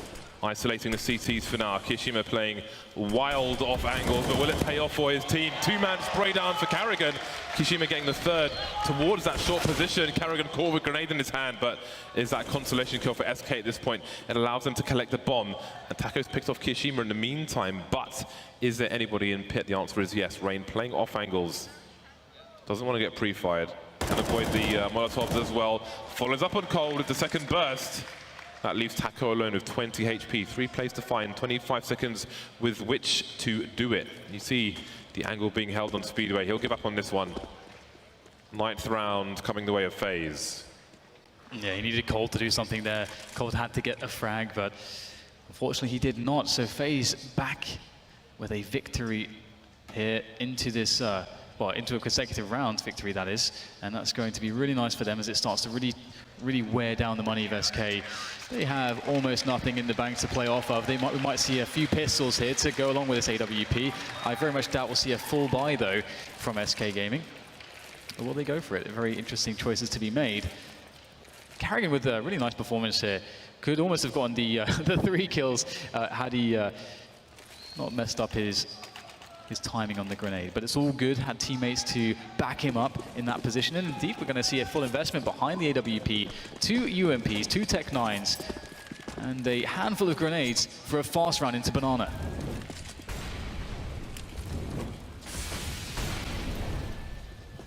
Isolating the CTs for now. Kishima playing wild off angles, but will it pay off for his team? 2-man spray down for Carrigan. Kishima getting the third towards that short position. Carrigan caught with grenade in his hand, but is that consolation kill for SK at this point? It allows them to collect the bomb. And Taco's picked off Kishima in the meantime, but is there anybody in pit? The answer is yes. Rain playing off angles. Doesn't want to get pre-fired. Can avoid the Molotovs as well. Follows up on Cold with the second burst. That leaves Taco alone with 20 HP. 3 plays to find, 25 seconds with which to do it. You see the angle being held on Speedway. He'll give up on this one. 9th round coming the way of FaZe. Yeah, he needed Cold to do something there. Cold had to get a frag, but unfortunately he did not. So FaZe back with a victory here into this, well, into a consecutive round victory, that is. And that's going to be really nice for them as it starts to really wear down the money of SK. They have almost nothing in the bank to play off of. We might see a few pistols here to go along with this AWP. I very much doubt we'll see a full buy, though, from SK Gaming. But will they go for it? Very interesting choices to be made. Carrigan with a really nice performance here. Could almost have gotten the 3 kills had he not messed up his timing on the grenade, but it's all good. Had teammates to back him up in that position, and indeed we're going to see a full investment behind the AWP. 2 UMPs, 2 Tech 9s, and a handful of grenades for a fast round into Banana.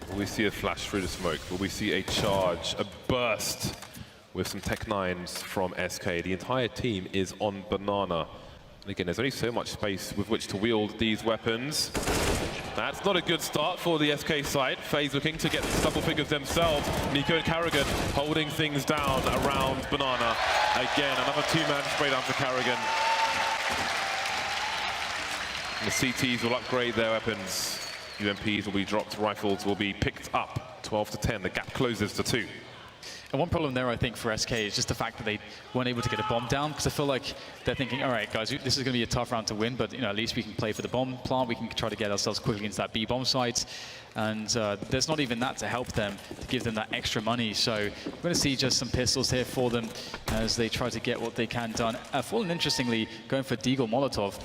Will we see a flash through the smoke? Will we see a charge, a burst with some Tech 9s from SK? The entire team is on Banana. And again, there's only so much space with which to wield these weapons. That's not a good start for the SK side. FaZe looking to get double figures themselves. Nico and Carrigan holding things down around Banana. Again, another 2-man spray down for Carrigan. And the CTs will upgrade their weapons. UMPs will be dropped, rifles will be picked up. 12 to 10, the gap closes to 2. And one problem there, I think, for SK is just the fact that they weren't able to get a bomb down, because I feel like they're thinking, all right, guys, this is going to be a tough round to win, but at least we can play for the bomb plant. We can try to get ourselves quickly into that B bomb site. And there's not even that to help them, to give them that extra money. So we're going to see just some pistols here for them as they try to get what they can done. Fallen, interestingly, going for Deagle Molotov.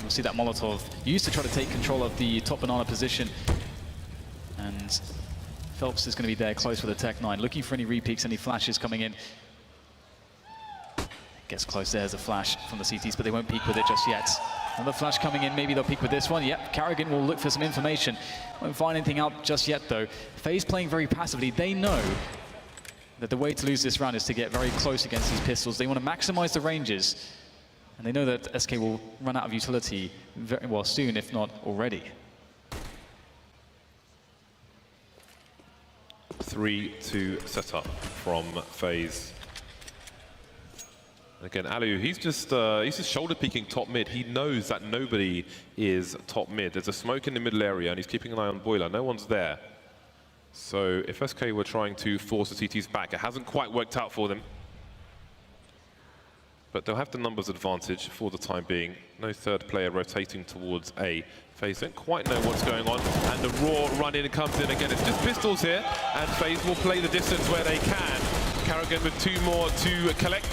We'll see that Molotov used to try to take control of the top Banana position. And Phelps is going to be there close with a Tech 9, looking for any repeaks, any flashes coming in. Gets close, there's a flash from the CTs, but they won't peek with it just yet. Another flash coming in, maybe they'll peek with this one. Yep, Carrigan will look for some information. Won't find anything out just yet, though. FaZe playing very passively. They know that the way to lose this round is to get very close against these pistols. They want to maximize the ranges, and they know that SK will run out of utility very well soon, if not already. 3-2 setup from FaZe. Again, Alu, he's just shoulder peeking top mid. He knows that nobody is top mid. There's a smoke in the middle area, and he's keeping an eye on Boiler. No one's there. So if SK were trying to force the CTs back, it hasn't quite worked out for them. But they'll have the numbers advantage for the time being. No third player rotating towards A. FaZe don't quite know what's going on, and the raw run-in comes in again. It's just pistols here, and FaZe will play the distance where they can. Carrigan with 2 more to collect.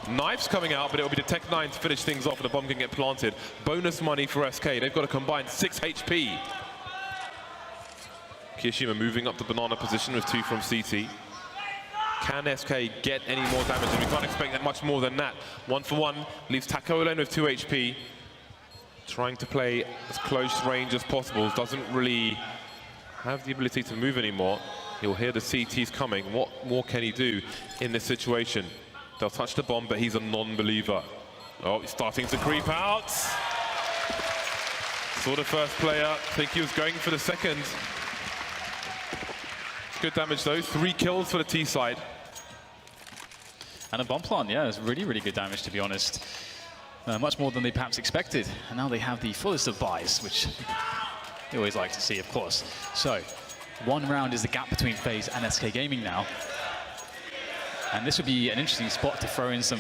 Knives coming out, but it'll be the Tech 9 to finish things off, and the bomb can get planted. Bonus money for SK. They've got a combined 6 HP. Kishima moving up the Banana position with 2 from CT. Can SK get any more damage? And we can't expect that much more than that. 1 for 1, leaves Taco alone with 2 HP. Trying to play as close range as possible. Doesn't really have the ability to move anymore. He'll hear the CTs coming. What more can he do in this situation? They'll touch the bomb, but he's a non-believer. Oh, he's starting to creep out. Saw the first player, think he was going for the second. Good damage though, 3 kills for the T side. And a bomb plant, yeah, it's really, really good damage, to be honest. Much more than they perhaps expected. And now they have the fullest of buys, which they always like to see, of course. So, 1 round is the gap between FaZe and SK Gaming now. And this would be an interesting spot to throw in some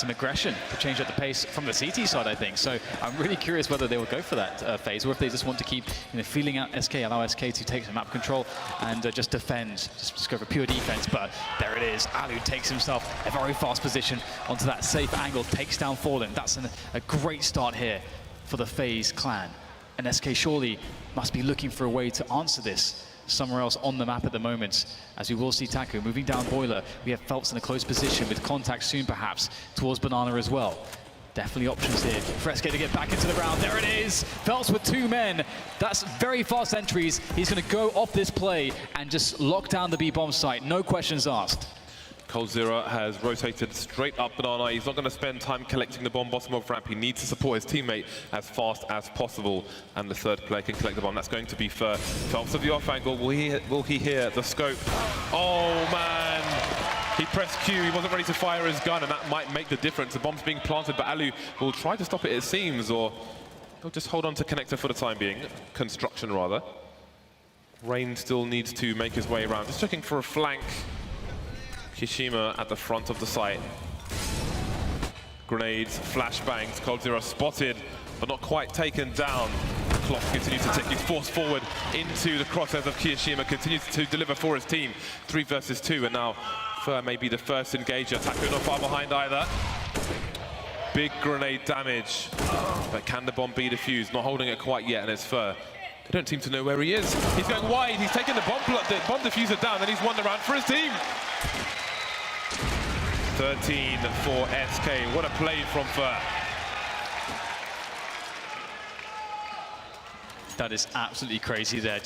aggression to change up the pace from the CT side, I think. So I'm really curious whether they will go for that phase, or if they just want to keep feeling out SK, allow SK to take some map control and just defend, just go for pure defense. But there it is. Alu takes himself a very fast position onto that safe angle, takes down Fallen. That's a great start here for the FaZe clan. And SK surely must be looking for a way to answer this somewhere else on the map at the moment, as we will see Taco moving down Boiler. We have Phelps in a close position with contact soon perhaps towards Banana as well. Definitely options here for SK to get back into the round. There it is, Phelps with 2 men. That's very fast entries. He's going to go off this play and just lock down the B-bomb site, no questions asked. coldzera has rotated straight up Banana. He's not going to spend time collecting the bomb bottom of ramp. He needs to support his teammate as fast as possible. And the third player can collect the bomb. That's going to be for Phelps of the off angle. Will he hear the scope? Oh, man. He pressed Q. He wasn't ready to fire his gun, and that might make the difference. The bomb's being planted, but Alu will try to stop it, it seems, or he'll just hold on to connector for the time being. Construction, rather. Rain still needs to make his way around. Just checking for a flank. Kishima at the front of the site. Grenades, flashbangs, coldzera spotted, but not quite taken down. Clock continues to tick. He's forced forward into the crosshairs of Kishima, continues to deliver for his team. 3 versus 2, and now Fur may be the first engager. Taco not far behind either. Big grenade damage, but can the bomb be defused? Not holding it quite yet, and it's Fur. They don't seem to know where he is. He's going wide, he's taken the bomb diffuser down, and he's won the round for his team. 13 for SK. What a play from Fur. That is absolutely crazy there.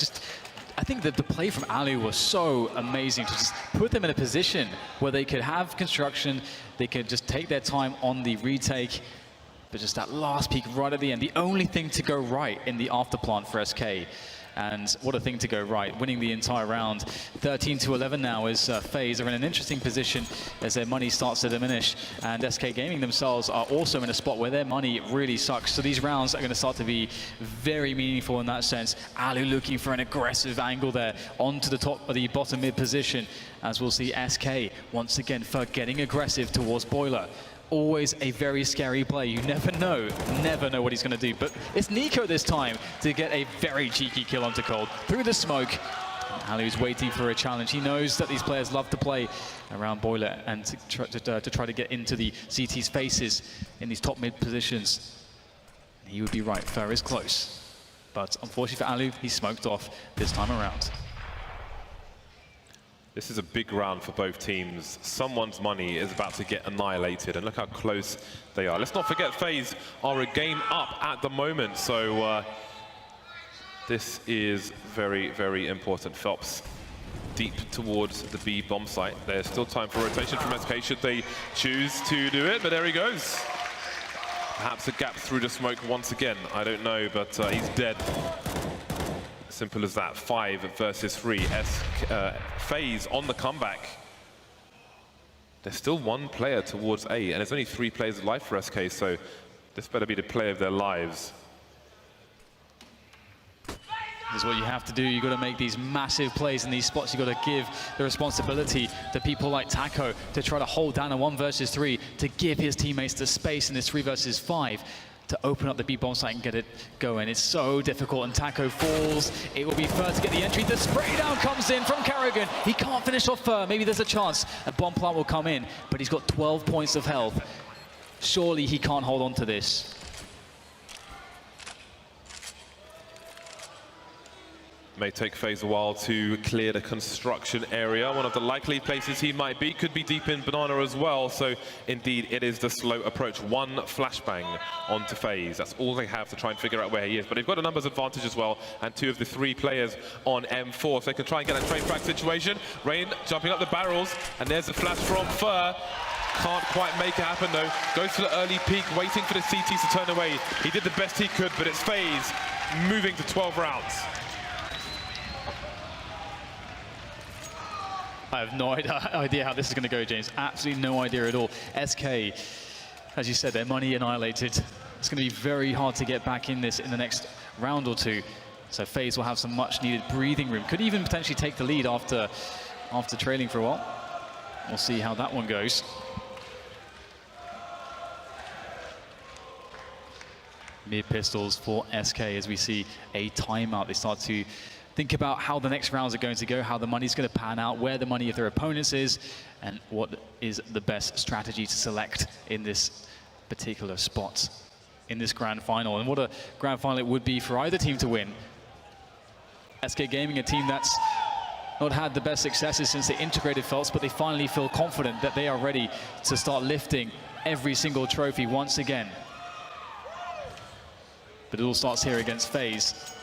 I think that the play from Alu was so amazing to just put them in a position where they could have construction, they could just take their time on the retake, but just that last peek right at the end, the only thing to go right in the afterplant for SK. And what a thing to go right, winning the entire round. 13-11 now is FaZe are in an interesting position as their money starts to diminish. And SK Gaming themselves are also in a spot where their money really sucks. So these rounds are going to start to be very meaningful in that sense. Alu looking for an aggressive angle there onto the top of the bottom mid position. As we'll see SK once again for getting aggressive towards Boiler. Always a very scary play. You never know what he's going to do. But it's Nico this time to get a very cheeky kill onto Cold through the smoke. Alu's waiting for a challenge. He knows that these players love to play around Boiler and to try to get into the CT's faces in these top mid positions. He would be right. Fur is close. But unfortunately for Alu, he's smoked off this time around. This is a big round for both teams. Someone's money is about to get annihilated, and look how close they are. Let's not forget FaZe are a game up at the moment, so this is very, very important. Phelps deep towards the B bomb site. There's still time for rotation from SK should they choose to do it, but there he goes. Perhaps a gap through the smoke once again. I don't know, but he's dead. Simple as that. 5 versus 3. FaZe on the comeback. There's still 1 player towards A, and there's only 3 players alive for SK, so this better be the play of their lives. This is what you have to do. You've got to make these massive plays in these spots. You've got to give the responsibility to people like Taco to try to hold down a 1 versus 3, to give his teammates the space in this 3 versus 5. To open up the B-bomb site and get it going. It's so difficult, and Taco falls. It will be Fur to get the entry. The spray down comes in from Carrigan. He can't finish off Fur. Maybe there's a chance a bomb plant will come in, but he's got 12 points of health. Surely he can't hold on to this. May take FaZe a while to clear the construction area. One of the likely places he might be could be deep in Banana as well. So indeed, it is the slow approach. 1 flashbang onto FaZe. That's all they have to try and figure out where he is. But they've got a numbers advantage as well, and 2 of the 3 players on M4. So they can try and get a train track situation. Rain jumping up the barrels, and there's a flash from Fur. Can't quite make it happen though. Goes for the early peek, waiting for the CTs to turn away. He did the best he could, but it's FaZe moving to 12 rounds. I have no idea how this is going to go, James. Absolutely no idea at all. SK, as you said, their money annihilated. It's going to be very hard to get back in this in the next round or 2. So FaZe will have some much-needed breathing room. Could even potentially take the lead after trailing for a while. We'll see how that one goes. Mid pistols for SK as we see a timeout. They start to think about how the next rounds are going to go, how the money's going to pan out, where the money of their opponents is, and what is the best strategy to select in this particular spot in this grand final. And what a grand final it would be for either team to win. SK Gaming, a team that's not had the best successes since they integrated FaZe, but they finally feel confident that they are ready to start lifting every single trophy once again. But it all starts here against FaZe,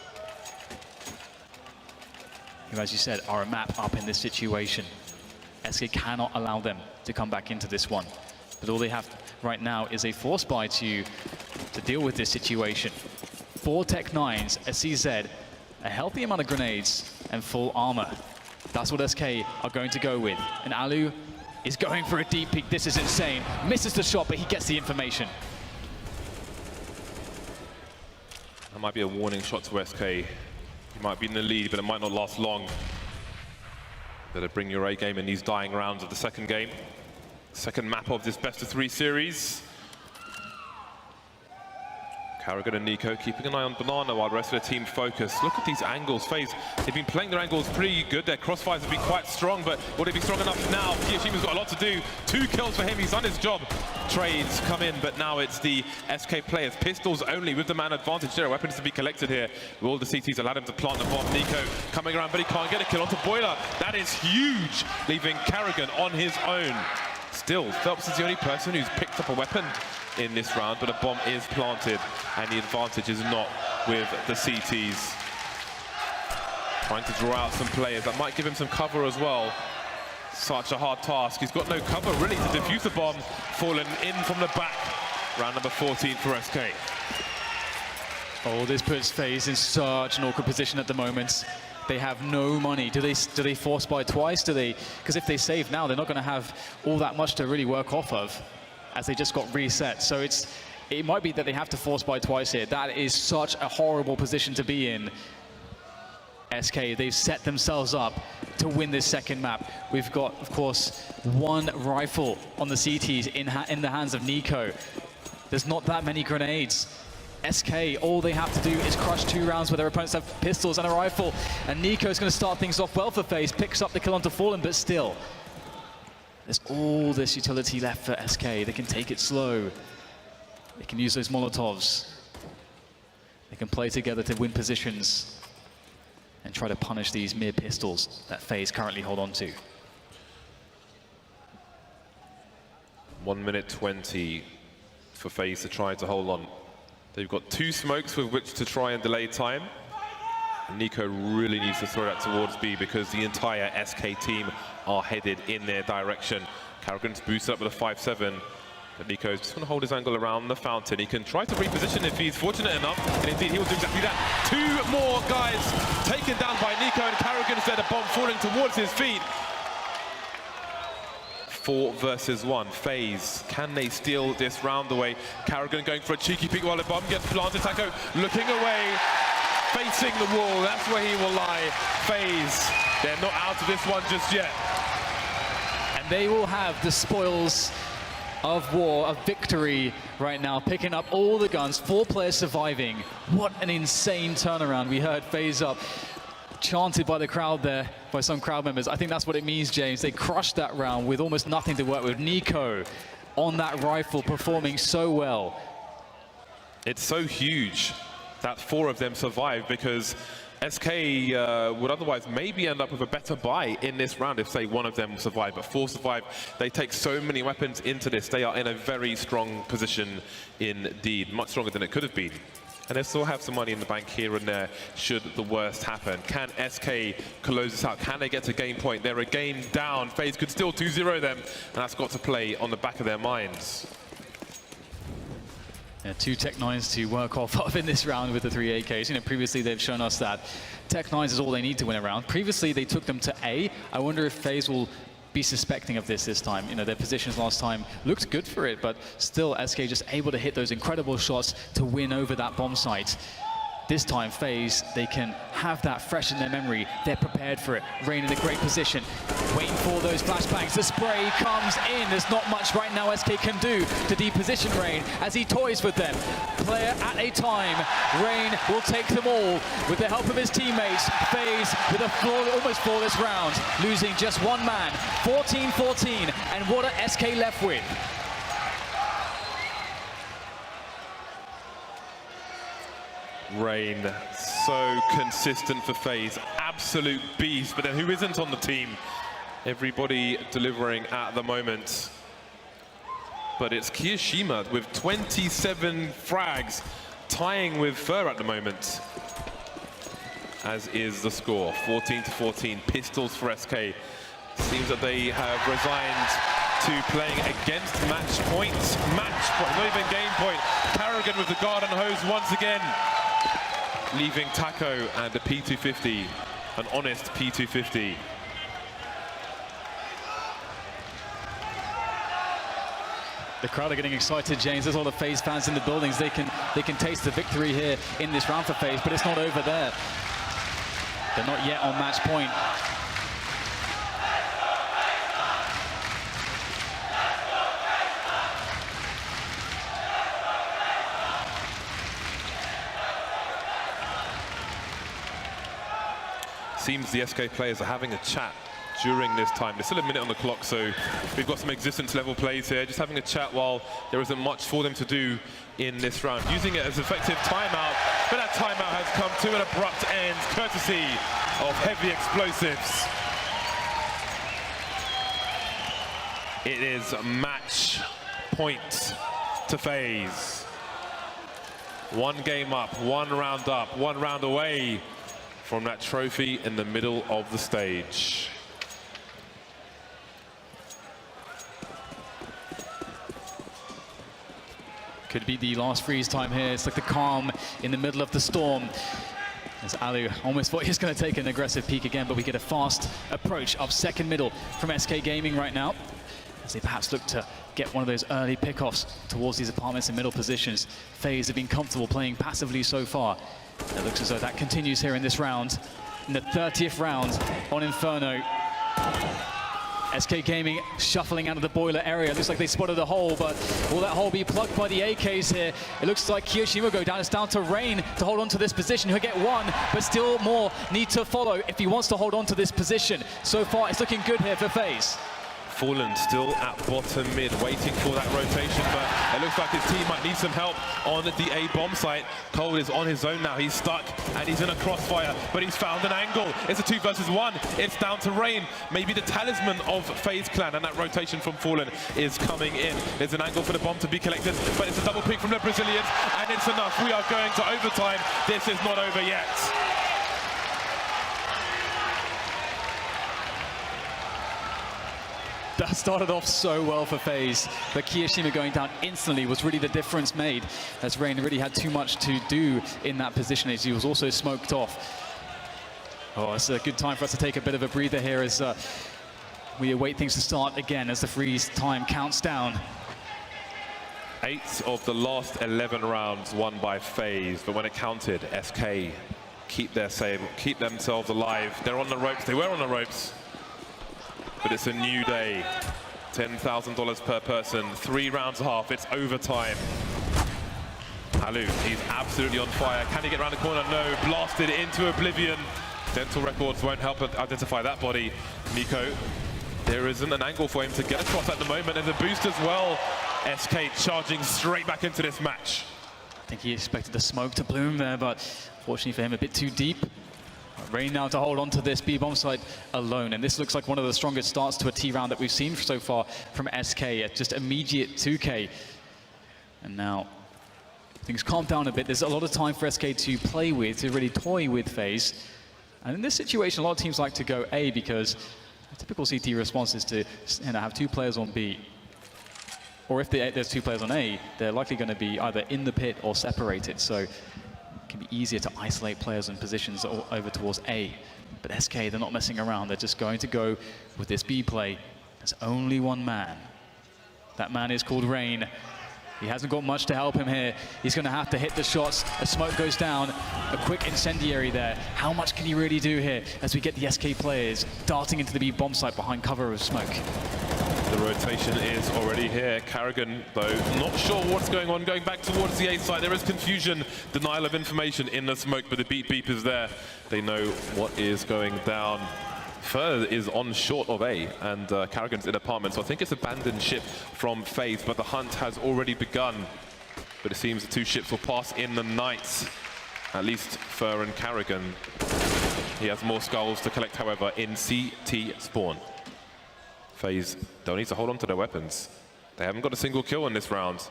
who, as you said, are a map up in this situation. SK cannot allow them to come back into this one. But all they have right now is a force buy to deal with this situation. 4 Tech-9s, a CZ, a healthy amount of grenades, and full armor. That's what SK are going to go with. And Alu is going for a deep peek. This is insane. Misses the shot, but he gets the information. That might be a warning shot to SK. You might be in the lead, but it might not last long. Better bring your A game in these dying rounds of the second game. Second map of this best-of-3 series. Carrigan and Nico keeping an eye on Banana while the rest of the team focus. Look at these angles. FaZe, they've been playing their angles pretty good. Their crossfires have been quite strong, but will they be strong enough now? Kiyoshima's got a lot to do. 2 kills for him. He's done his job. Trades come in, but now it's the SK players. Pistols only with the man advantage. There are weapons to be collected here. All the CTs allowed him to plant the bomb. Nico coming around, but he can't get a kill onto Boiler. That is huge, leaving Carrigan on his own. Still, Phelps is the only person who's picked up a weapon in this round, but a bomb is planted, and the advantage is not with the CTs. Trying to draw out some players. That might give him some cover as well. Such a hard task. He's got no cover, really, to defuse the bomb. Fallen in from the back. Round number 14 for SK. Oh, this puts FaZe in such an awkward position at the moment. They have no money. Do they force buy twice? Because if they save now, they're not going to have all that much to really work off of, as they just got reset. So it might be that they have to force buy twice here. That is such a horrible position to be in. SK, they've set themselves up to win this second map. We've got, of course, 1 rifle on the CTs in the hands of Nico. There's not that many grenades. SK, all they have to do is crush 2 rounds where their opponents have pistols and a rifle. And Nico's going to start things off well for FaZe, picks up the kill onto Fallen, but still, there's all this utility left for SK. They can take it slow. They can use those Molotovs. They can play together to win positions and try to punish these mere pistols that FaZe currently hold on to. 1 minute 20 for FaZe to try to hold on. They've got 2 smokes with which to try and delay time. Nico really needs to throw that towards B because the entire SK team are headed in their direction. Carrigan's boosted up with a 5-7. But Nico's just going to hold his angle around the fountain. He can try to reposition if he's fortunate enough. And indeed, he will do exactly that. 2 more guys taken down by Nico, and Carrigan's there, the bomb falling towards his feet. 4 versus 1. FaZe, can they steal this round away? Carrigan going for a cheeky peek while the bomb gets planted. Taco looking away, facing the wall. That's where he will lie. FaZe, they're not out of this one just yet. And they will have the spoils of war, of victory right now, picking up all the guns, 4 players surviving. What an insane turnaround. We heard FaZe up, chanted by the crowd there, by some crowd members. I think that's what it means, James. They crushed that round with almost nothing to work with. Nico on that rifle performing so well. It's so huge that 4 of them survived, because SK would otherwise maybe end up with a better buy in this round if, say, 1 of them survived, but 4 survived. They take so many weapons into this. They are in a very strong position indeed, much stronger than it could have been. And they still have some money in the bank here and there should the worst happen. Can SK close this out? Can they get to game point? They're a game down. FaZe could still 2-0 them, and that's got to play on the back of their minds. Yeah, 2 Tech-9s to work off of in this round with the 3 AKs. You know, previously they've shown us that Tech-9s is all they need to win a round. Previously they took them to A. I wonder if FaZe will be suspecting of this time. You know, their positions last time looked good for it, but still SK just able to hit those incredible shots to win over that bomb site. this time, FaZe, they can have that fresh in their memory. They're prepared for it. Rain in a great position, waiting for those flashbangs. The spray comes in. There's not much right now SK can do to deposition Rain as he toys with them. Player at a time. Rain will take them all with the help of his teammates. FaZe with a almost flawless round, losing just one man. 14-14, and what are SK left with? Rain, so consistent for FaZe, absolute beast, but then who isn't on the team? Everybody delivering at the moment. But it's Kiyoshima with 27 frags, tying with Fur at the moment. As is the score, 14-14, pistols for SK. Seems that they have resigned to playing against match point, not even game point. Carrigan with the garden hose once again, leaving Taco and a P250, an honest P250. The crowd are getting excited, James. There's a lot of FaZe fans in the buildings. They can taste the victory here in this round for FaZe, but it's not over there. They're not yet on match point. Seems the SK players are having a chat during this time. There's still a minute on the clock, so we've got some existence level plays here, just having a chat while there isn't much for them to do in this round. Using it as effective timeout, but that timeout has come to an abrupt end, courtesy of heavy explosives. It is match point to FaZe. One game up, one round away from that trophy in the middle of the stage. Could be the last freeze time here. It's like the calm in the middle of the storm. As Alu almost thought he was going to take an aggressive peek again, but we get a fast approach of second middle from SK Gaming right now, as they perhaps look to get one of those early pickoffs towards these apartments in middle positions. FaZe have been comfortable playing passively so far. It looks as though that continues here in this round. In the 30th round on Inferno. SK Gaming shuffling out of the boiler area. Looks like they spotted a hole, but will that hole be plugged by the AKs here? It looks like Kiyoshima will go down. It's down to Rain to hold on to this position. He'll get one, but still more need to follow if he wants to hold on to this position. So far, it's looking good here for FaZe. Fallen still at bottom mid, waiting for that rotation, but it looks like his team might need some help on the A bomb site. Cole is on his own now. He's stuck and he's in a crossfire, but he's found an angle. It's a 2 versus 1. It's down to Rain, maybe the talisman of FaZe Clan, and that rotation from Fallen is coming in. There's an angle for the bomb to be collected, but it's a double pick from the Brazilians, and it's enough. We are going to overtime. This is not over yet. That started off so well for FaZe, but Kiyoshima going down instantly was really the difference made, as Rain really had too much to do in that position as he was also smoked off. Oh, it's a good time for us to take a bit of a breather here as we await things to start again as the freeze time counts down. 8 of the last 11 rounds won by FaZe, but when it counted, SK keep themselves alive. They're on the ropes. They were on the ropes. But it's a new day. $10,000 per person, 3 rounds and a half. It's overtime. Alu, he's absolutely on fire. Can he get around the corner? No. Blasted into oblivion. Dental records won't help identify that body. Nico, there isn't an angle for him to get across at the moment, and the boost as well. SK charging straight back into this match. I think he expected the smoke to bloom there, but fortunately for him, a bit too deep. Rain now to hold on to this B-bomb site alone, and this looks like one of the strongest starts to a T round that we've seen so far from SK at just immediate 2K. And now things calm down a bit. There's a lot of time for SK to play with, to really toy with FaZe. And in this situation, a lot of teams like to go A because a typical CT response is to have 2 players on B. Or if there's 2 players on A, they're likely going to be either in the pit or separated. So it can be easier to isolate players and positions over towards A. But SK, they're not messing around. They're just going to go with this B play. There's only one man. That man is called Rain. He hasn't got much to help him here. He's going to have to hit the shots. A smoke goes down. A quick incendiary there. How much can he really do here as we get the SK players darting into the B bomb site behind cover of smoke? The rotation is already here. Carrigan, though, not sure what's going on. Going back towards the A side, there is confusion, denial of information in the smoke, but the beep is there. They know what is going down. FaZe is on short of A, and Carrigan's in apartment, so I think it's abandoned ship from FaZe, but the hunt has already begun. But it seems the two ships will pass in the night, at least Fur and Carrigan. He has more skulls to collect, however, in CT spawn. FaZe don't need to hold on to their weapons. They haven't got a single kill in this round.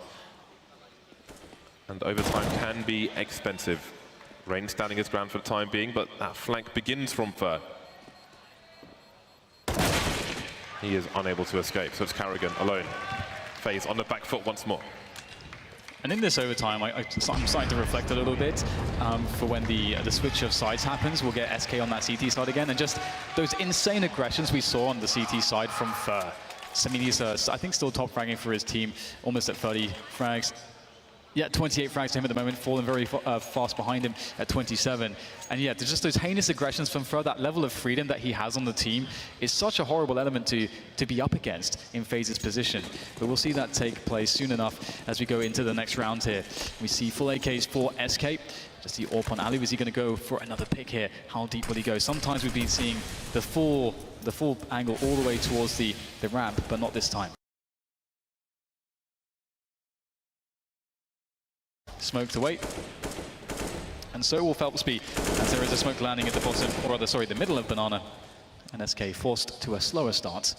And overtime can be expensive. Rain standing his ground for the time being, but that flank begins from Fur. He is unable to escape, so it's Carrigan alone. FaZe on the back foot once more. And in this overtime, I'm starting to reflect a little bit for when the switch of sides happens. We'll get SK on that CT side again, and just those insane aggressions we saw on the CT side from Fur. I mean, he's, I think, still top fragging for his team, almost at 30 frags. Yeah, 28 frags to him at the moment, falling very fast behind him at 27. And yeah, there's just those heinous aggressions from Fur. That level of freedom that he has on the team is such a horrible element to be up against in FaZe's position. But we'll see that take place soon enough as we go into the next round here. We see full AKs for SK. Just the AWP on Ali. Is he going to go for another pick here? How deep will he go? Sometimes we've been seeing the full angle all the way towards the ramp, but not this time. Smoke to wait, and so will Phelps be, as there is a smoke landing at the bottom, or rather, sorry, the middle of Banana, and SK forced to a slower start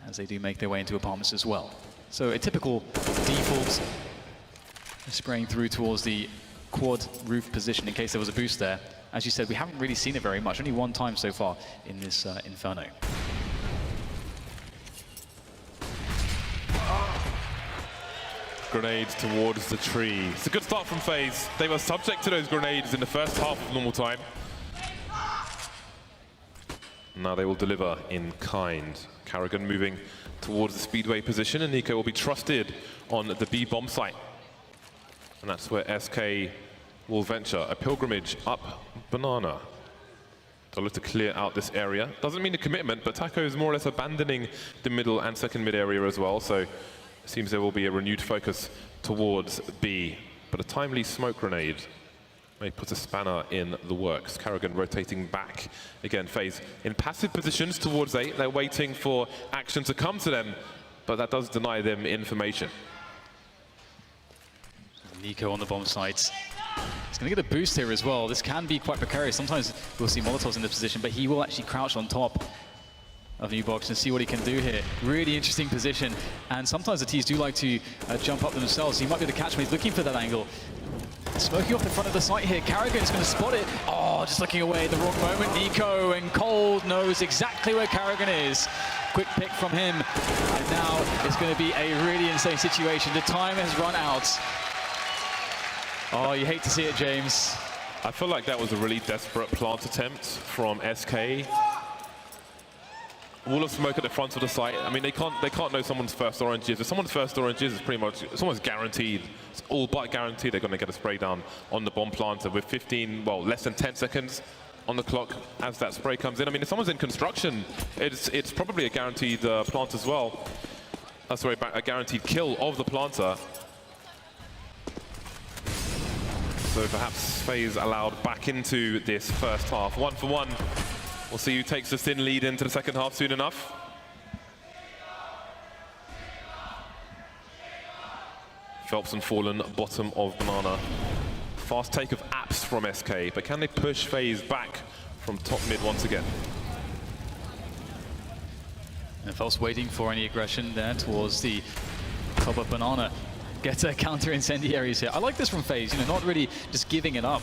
as they do make their way into apartments as well. So a typical default, spraying through towards the quad roof position in case there was a boost there. As you said, we haven't really seen it very much, only one time so far in this Inferno. Grenades towards the tree. It's a good start from FaZe. They were subject to those grenades in the first half of normal time. Now they will deliver in kind. Carrigan moving towards the speedway position, and Nico will be trusted on the B bomb site. And that's where SK will venture. A pilgrimage up Banana. They'll look to clear out this area. Doesn't mean a commitment, but Taco is more or less abandoning the middle and second mid area as well. So seems there will be a renewed focus towards B, but a timely smoke grenade may put a spanner in the works. Carrigan rotating back. Again, FaZe in passive positions towards A. They're waiting for action to come to them, but that does deny them information. Nico on the bomb site. He's going to get a boost here as well. This can be quite precarious. Sometimes we'll see Molotovs in this position, but he will actually crouch on top of Newbox and see what he can do here. Really interesting position, and sometimes the T's do like to jump up themselves. He might be able to catch him. He's looking for that angle. Smoking off the front of the site here. Carrigan's going to spot it. Oh, just looking away at the wrong moment. Nico and Cold knows exactly where Carrigan is. Quick pick from him, and now it's going to be a really insane situation. The time has run out. Oh, you hate to see it, James. I feel like that was a really desperate plant attempt from SK. Wall of smoke at the front of the site. I mean, they can't know someone's first orange is. If someone's first orange is pretty much, it's almost guaranteed. It's all but guaranteed they're going to get a spray down on the bomb planter with 15, well, less than 10 seconds on the clock as that spray comes in. I mean, if someone's in construction, it's probably a guaranteed plant as well. Sorry, a guaranteed kill of the planter. So perhaps FaZe allowed back into this first half. 1 for 1. We'll see who takes the thin lead into the second half soon enough. Phelps and Fallen, bottom of Banana. Fast take of apps from SK, but can they push FaZe back from top mid once again? And Phelps waiting for any aggression there towards the top of Banana. Get a counter incendiaries here. I like this from FaZe, you know, not really just giving it up.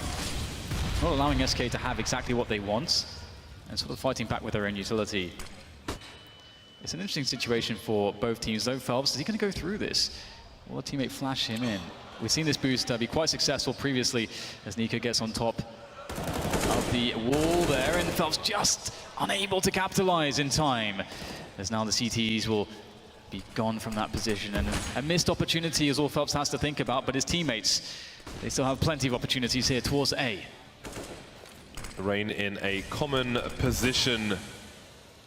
Not allowing SK to have exactly what they want, and sort of fighting back with their own utility. It's an interesting situation for both teams, though. Phelps, is he going to go through this? Will a teammate flash him in? We've seen this boost be quite successful previously as Nico gets on top of the wall there, and Phelps just unable to capitalize in time. As now the CTs will be gone from that position. And a missed opportunity is all Phelps has to think about, but his teammates, they still have plenty of opportunities here towards A. Rain in a common position.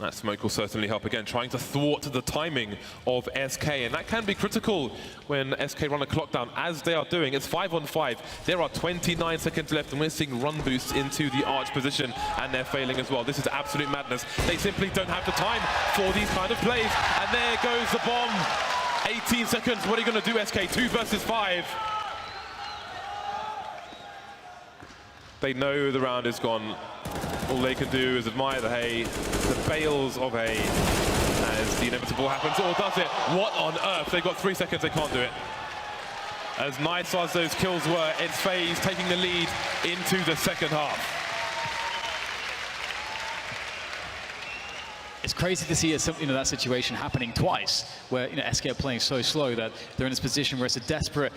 That smoke will certainly help again, trying to thwart the timing of SK, and that can be critical when SK run a clock down, as they are doing. It's 5-on-5. There are 29 seconds left, and we're seeing run boosts into the arch position, and they're failing as well. This is absolute madness. They simply don't have the time for these kind of plays, and there goes the bomb. 18 seconds, what are you going to do, SK? 2 versus 5. They know the round is gone. All they can do is admire the hay, the bales of hay, as the inevitable happens, or does it? What on earth? They've got 3 seconds, they can't do it. As nice as those kills were, it's FaZe taking the lead into the second half. It's crazy to see that situation happening twice, where SK are playing so slow that they're in this position where it's a desperate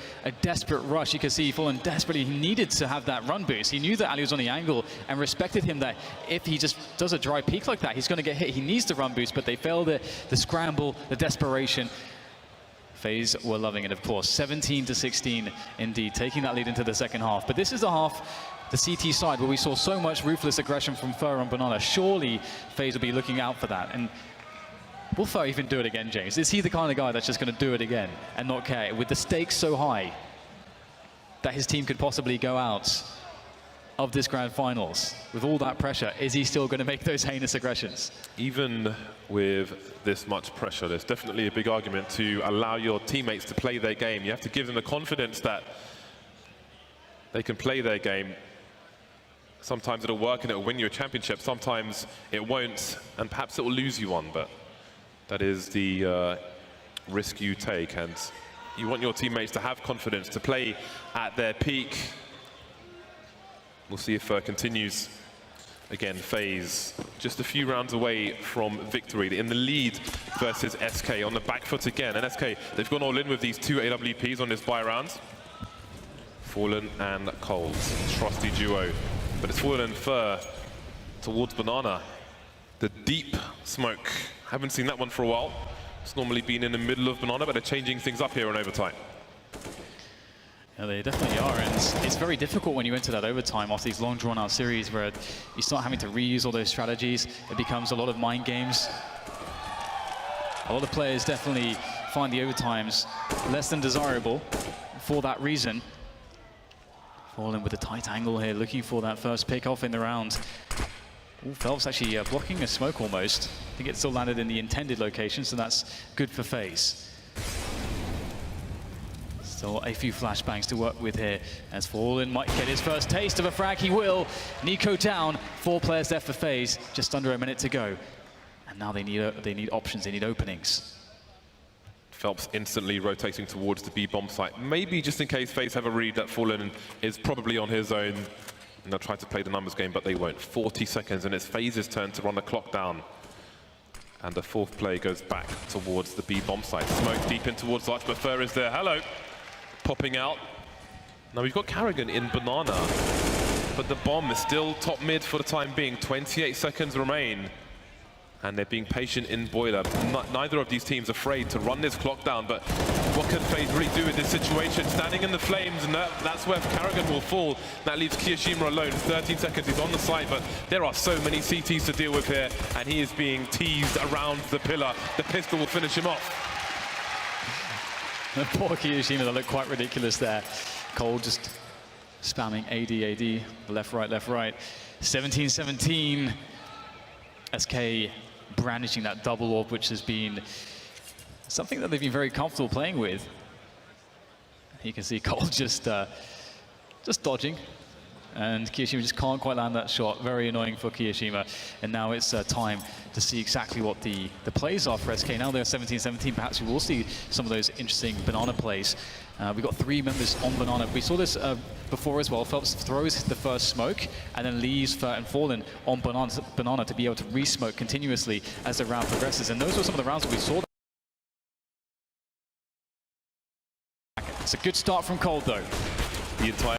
rush. You can see Fallen desperately, he needed to have that run boost. He knew that Ali was on the angle and respected him that if he just does a dry peek like that, he's going to get hit. He needs the run boost, but they failed the scramble, the desperation. FaZe were loving it, of course. 17-16 indeed, taking that lead into the second half. But this is the half, the CT side, where we saw so much ruthless aggression from Fur and Banana. Surely FaZe will be looking out for that. And will Fur even do it again, James? Is he the kind of guy that's just going to do it again and not care? With the stakes so high that his team could possibly go out of this grand finals, with all that pressure, is he still going to make those heinous aggressions? Even with this much pressure, there's definitely a big argument to allow your teammates to play their game. You have to give them the confidence that they can play their game. Sometimes it'll work and it'll win you a championship, sometimes it won't, and perhaps it will lose you one, but that is the risk you take, and you want your teammates to have confidence, to play at their peak. We'll see if continues. Again, FaZe just a few rounds away from victory, in the lead versus SK, on the back foot again, and SK, they've gone all in with these 2 AWPs on this buy round. Fallen and Cold, trusty duo. But it's Fallen and Fur towards Banana. The deep smoke. Haven't seen that one for a while. It's normally been in the middle of Banana, but they're changing things up here in overtime. Yeah, they definitely are, and it's very difficult when you enter that overtime after these long drawn-out series where you start having to reuse all those strategies. It becomes a lot of mind games. A lot of players definitely find the overtimes less than desirable for that reason. Fallen with a tight angle here, looking for that first pick off in the round. Ooh, Phelps actually blocking a smoke almost. I think it still landed in the intended location, so that's good for FaZe. Still a few flashbangs to work with here, as Fallen might get his first taste of a frag. He will. Nico down, 4 players there for FaZe, just under a minute to go. And now they need options, they need openings. Phelps instantly rotating towards the B bomb site. Maybe just in case FaZe have a read that Fallen is probably on his own. And they'll try to play the numbers game, but they won't. 40 seconds, and it's FaZe's turn to run the clock down. And the 4th play goes back towards the B bomb site. Smoke deep in towards Arch, but Fur is there. Hello. Popping out. Now we've got Carrigan in Banana, but the bomb is still top mid for the time being. 28 seconds remain. And they're being patient in Boiler. Neither of these teams afraid to run this clock down, but what can FaZe really do in this situation? Standing in the flames, and that's where Carrigan will fall. That leaves Kiyoshima alone. 13 seconds, he's on the side, but there are so many CTs to deal with here, and he is being teased around the pillar. The pistol will finish him off. The poor Kiyoshima, that looked quite ridiculous there. Cole just spamming AD, left, right. 17-17. SK brandishing that double orb, which has been something that they've been very comfortable playing with. You can see Cole just dodging, and Kiyoshima just can't quite land that shot. Very annoying for Kiyoshima. And now it's time to see exactly what the plays are for SK. Now they're 17-17. Perhaps we will see some of those interesting Banana plays. We've got 3 members on Banana. We saw this before as well. Phelps throws the first smoke and then leaves Fur and Fallen on Banana to be able to re-smoke continuously as the round progresses. And those were some of the rounds that we saw. It's a good start from Cold, though. The entire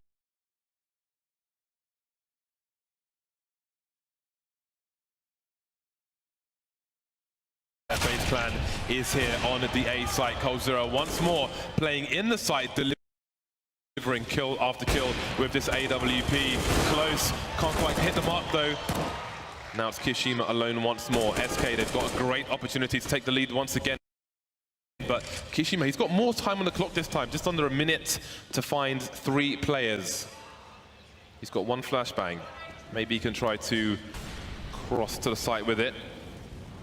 FaZe Clan is here on the A site. coldzera once more playing in the site, delivering kill after kill with this AWP. Close, can't quite hit the mark though. Now it's kioShiMa alone once more. SK, they've got a great opportunity to take the lead once again. But kioShiMa, he's got more time on the clock this time, just under a minute to find 3 players. He's got 1 flashbang. Maybe he can try to cross to the site with it.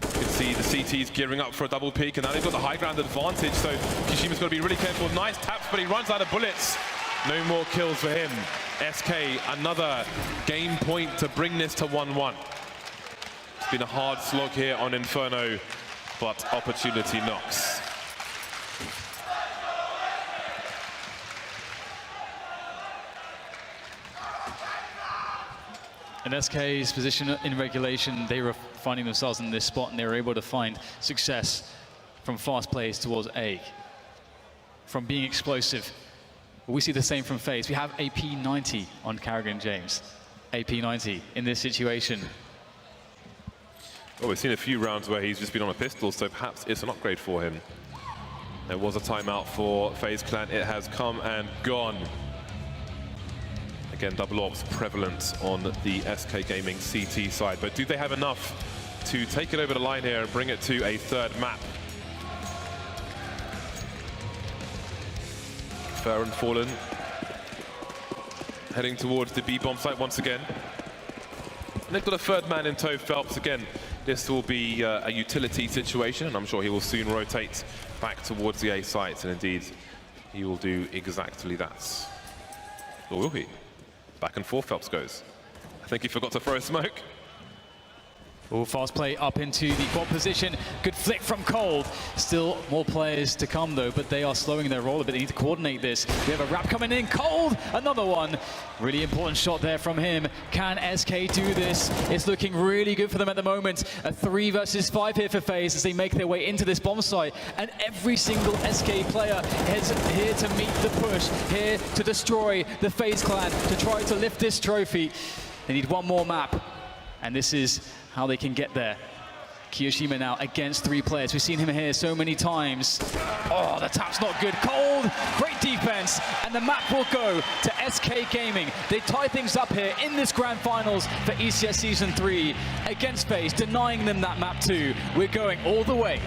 You can see the CT's gearing up for a double peek, and now they've got the high ground advantage, so kioShiMa's got to be really careful. Nice taps, but he runs out of bullets. No more kills for him. SK, another game point to bring this to 1-1. It's been a hard slog here on Inferno, but opportunity knocks. In SK's position in regulation, they were finding themselves in this spot, and they were able to find success from fast plays towards A, from being explosive. We see the same from FaZe. We have a P90 on Carrigan James. A P90 in this situation. Well, we've seen a few rounds where he's just been on a pistol, so perhaps it's an upgrade for him. There was a timeout for FaZe Clan. It has come and gone. Again, double ops prevalent on the SK Gaming CT side, but do they have enough to take it over the line here and bring it to a 3rd map? Fair and Fallen heading towards the B-bomb site once again. And they've got a 3rd man in tow, Phelps. Again, this will be a utility situation, and I'm sure he will soon rotate back towards the A site, and indeed, he will do exactly that. Or will he? Back and forth Phelps goes. I think he forgot to throw a smoke. Oh, fast play up into the quad position. Good flick from Cold. Still more players to come though, but they are slowing their roll a bit. They need to coordinate this. We have a wrap coming in. Cold, another one. Really important shot there from him. Can SK do this? It's looking really good for them at the moment. A 3 versus 5 here for FaZe as they make their way into this bomb site. And every single SK player is here to meet the push, here to destroy the FaZe Clan, to try to lift this trophy. They need 1 more map, and this is how they can get there. kioShiMa now against 3 players. We've seen him here so many times. Oh, the tap's not good. Cold, great defense, and the map will go to SK Gaming. They tie things up here in this grand finals for ECS Season 3 against FaZe, denying them that map too. We're going all the way.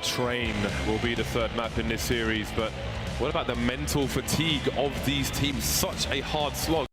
Train will be the 3rd map in this series, but what about the mental fatigue of these teams? Such a hard slog.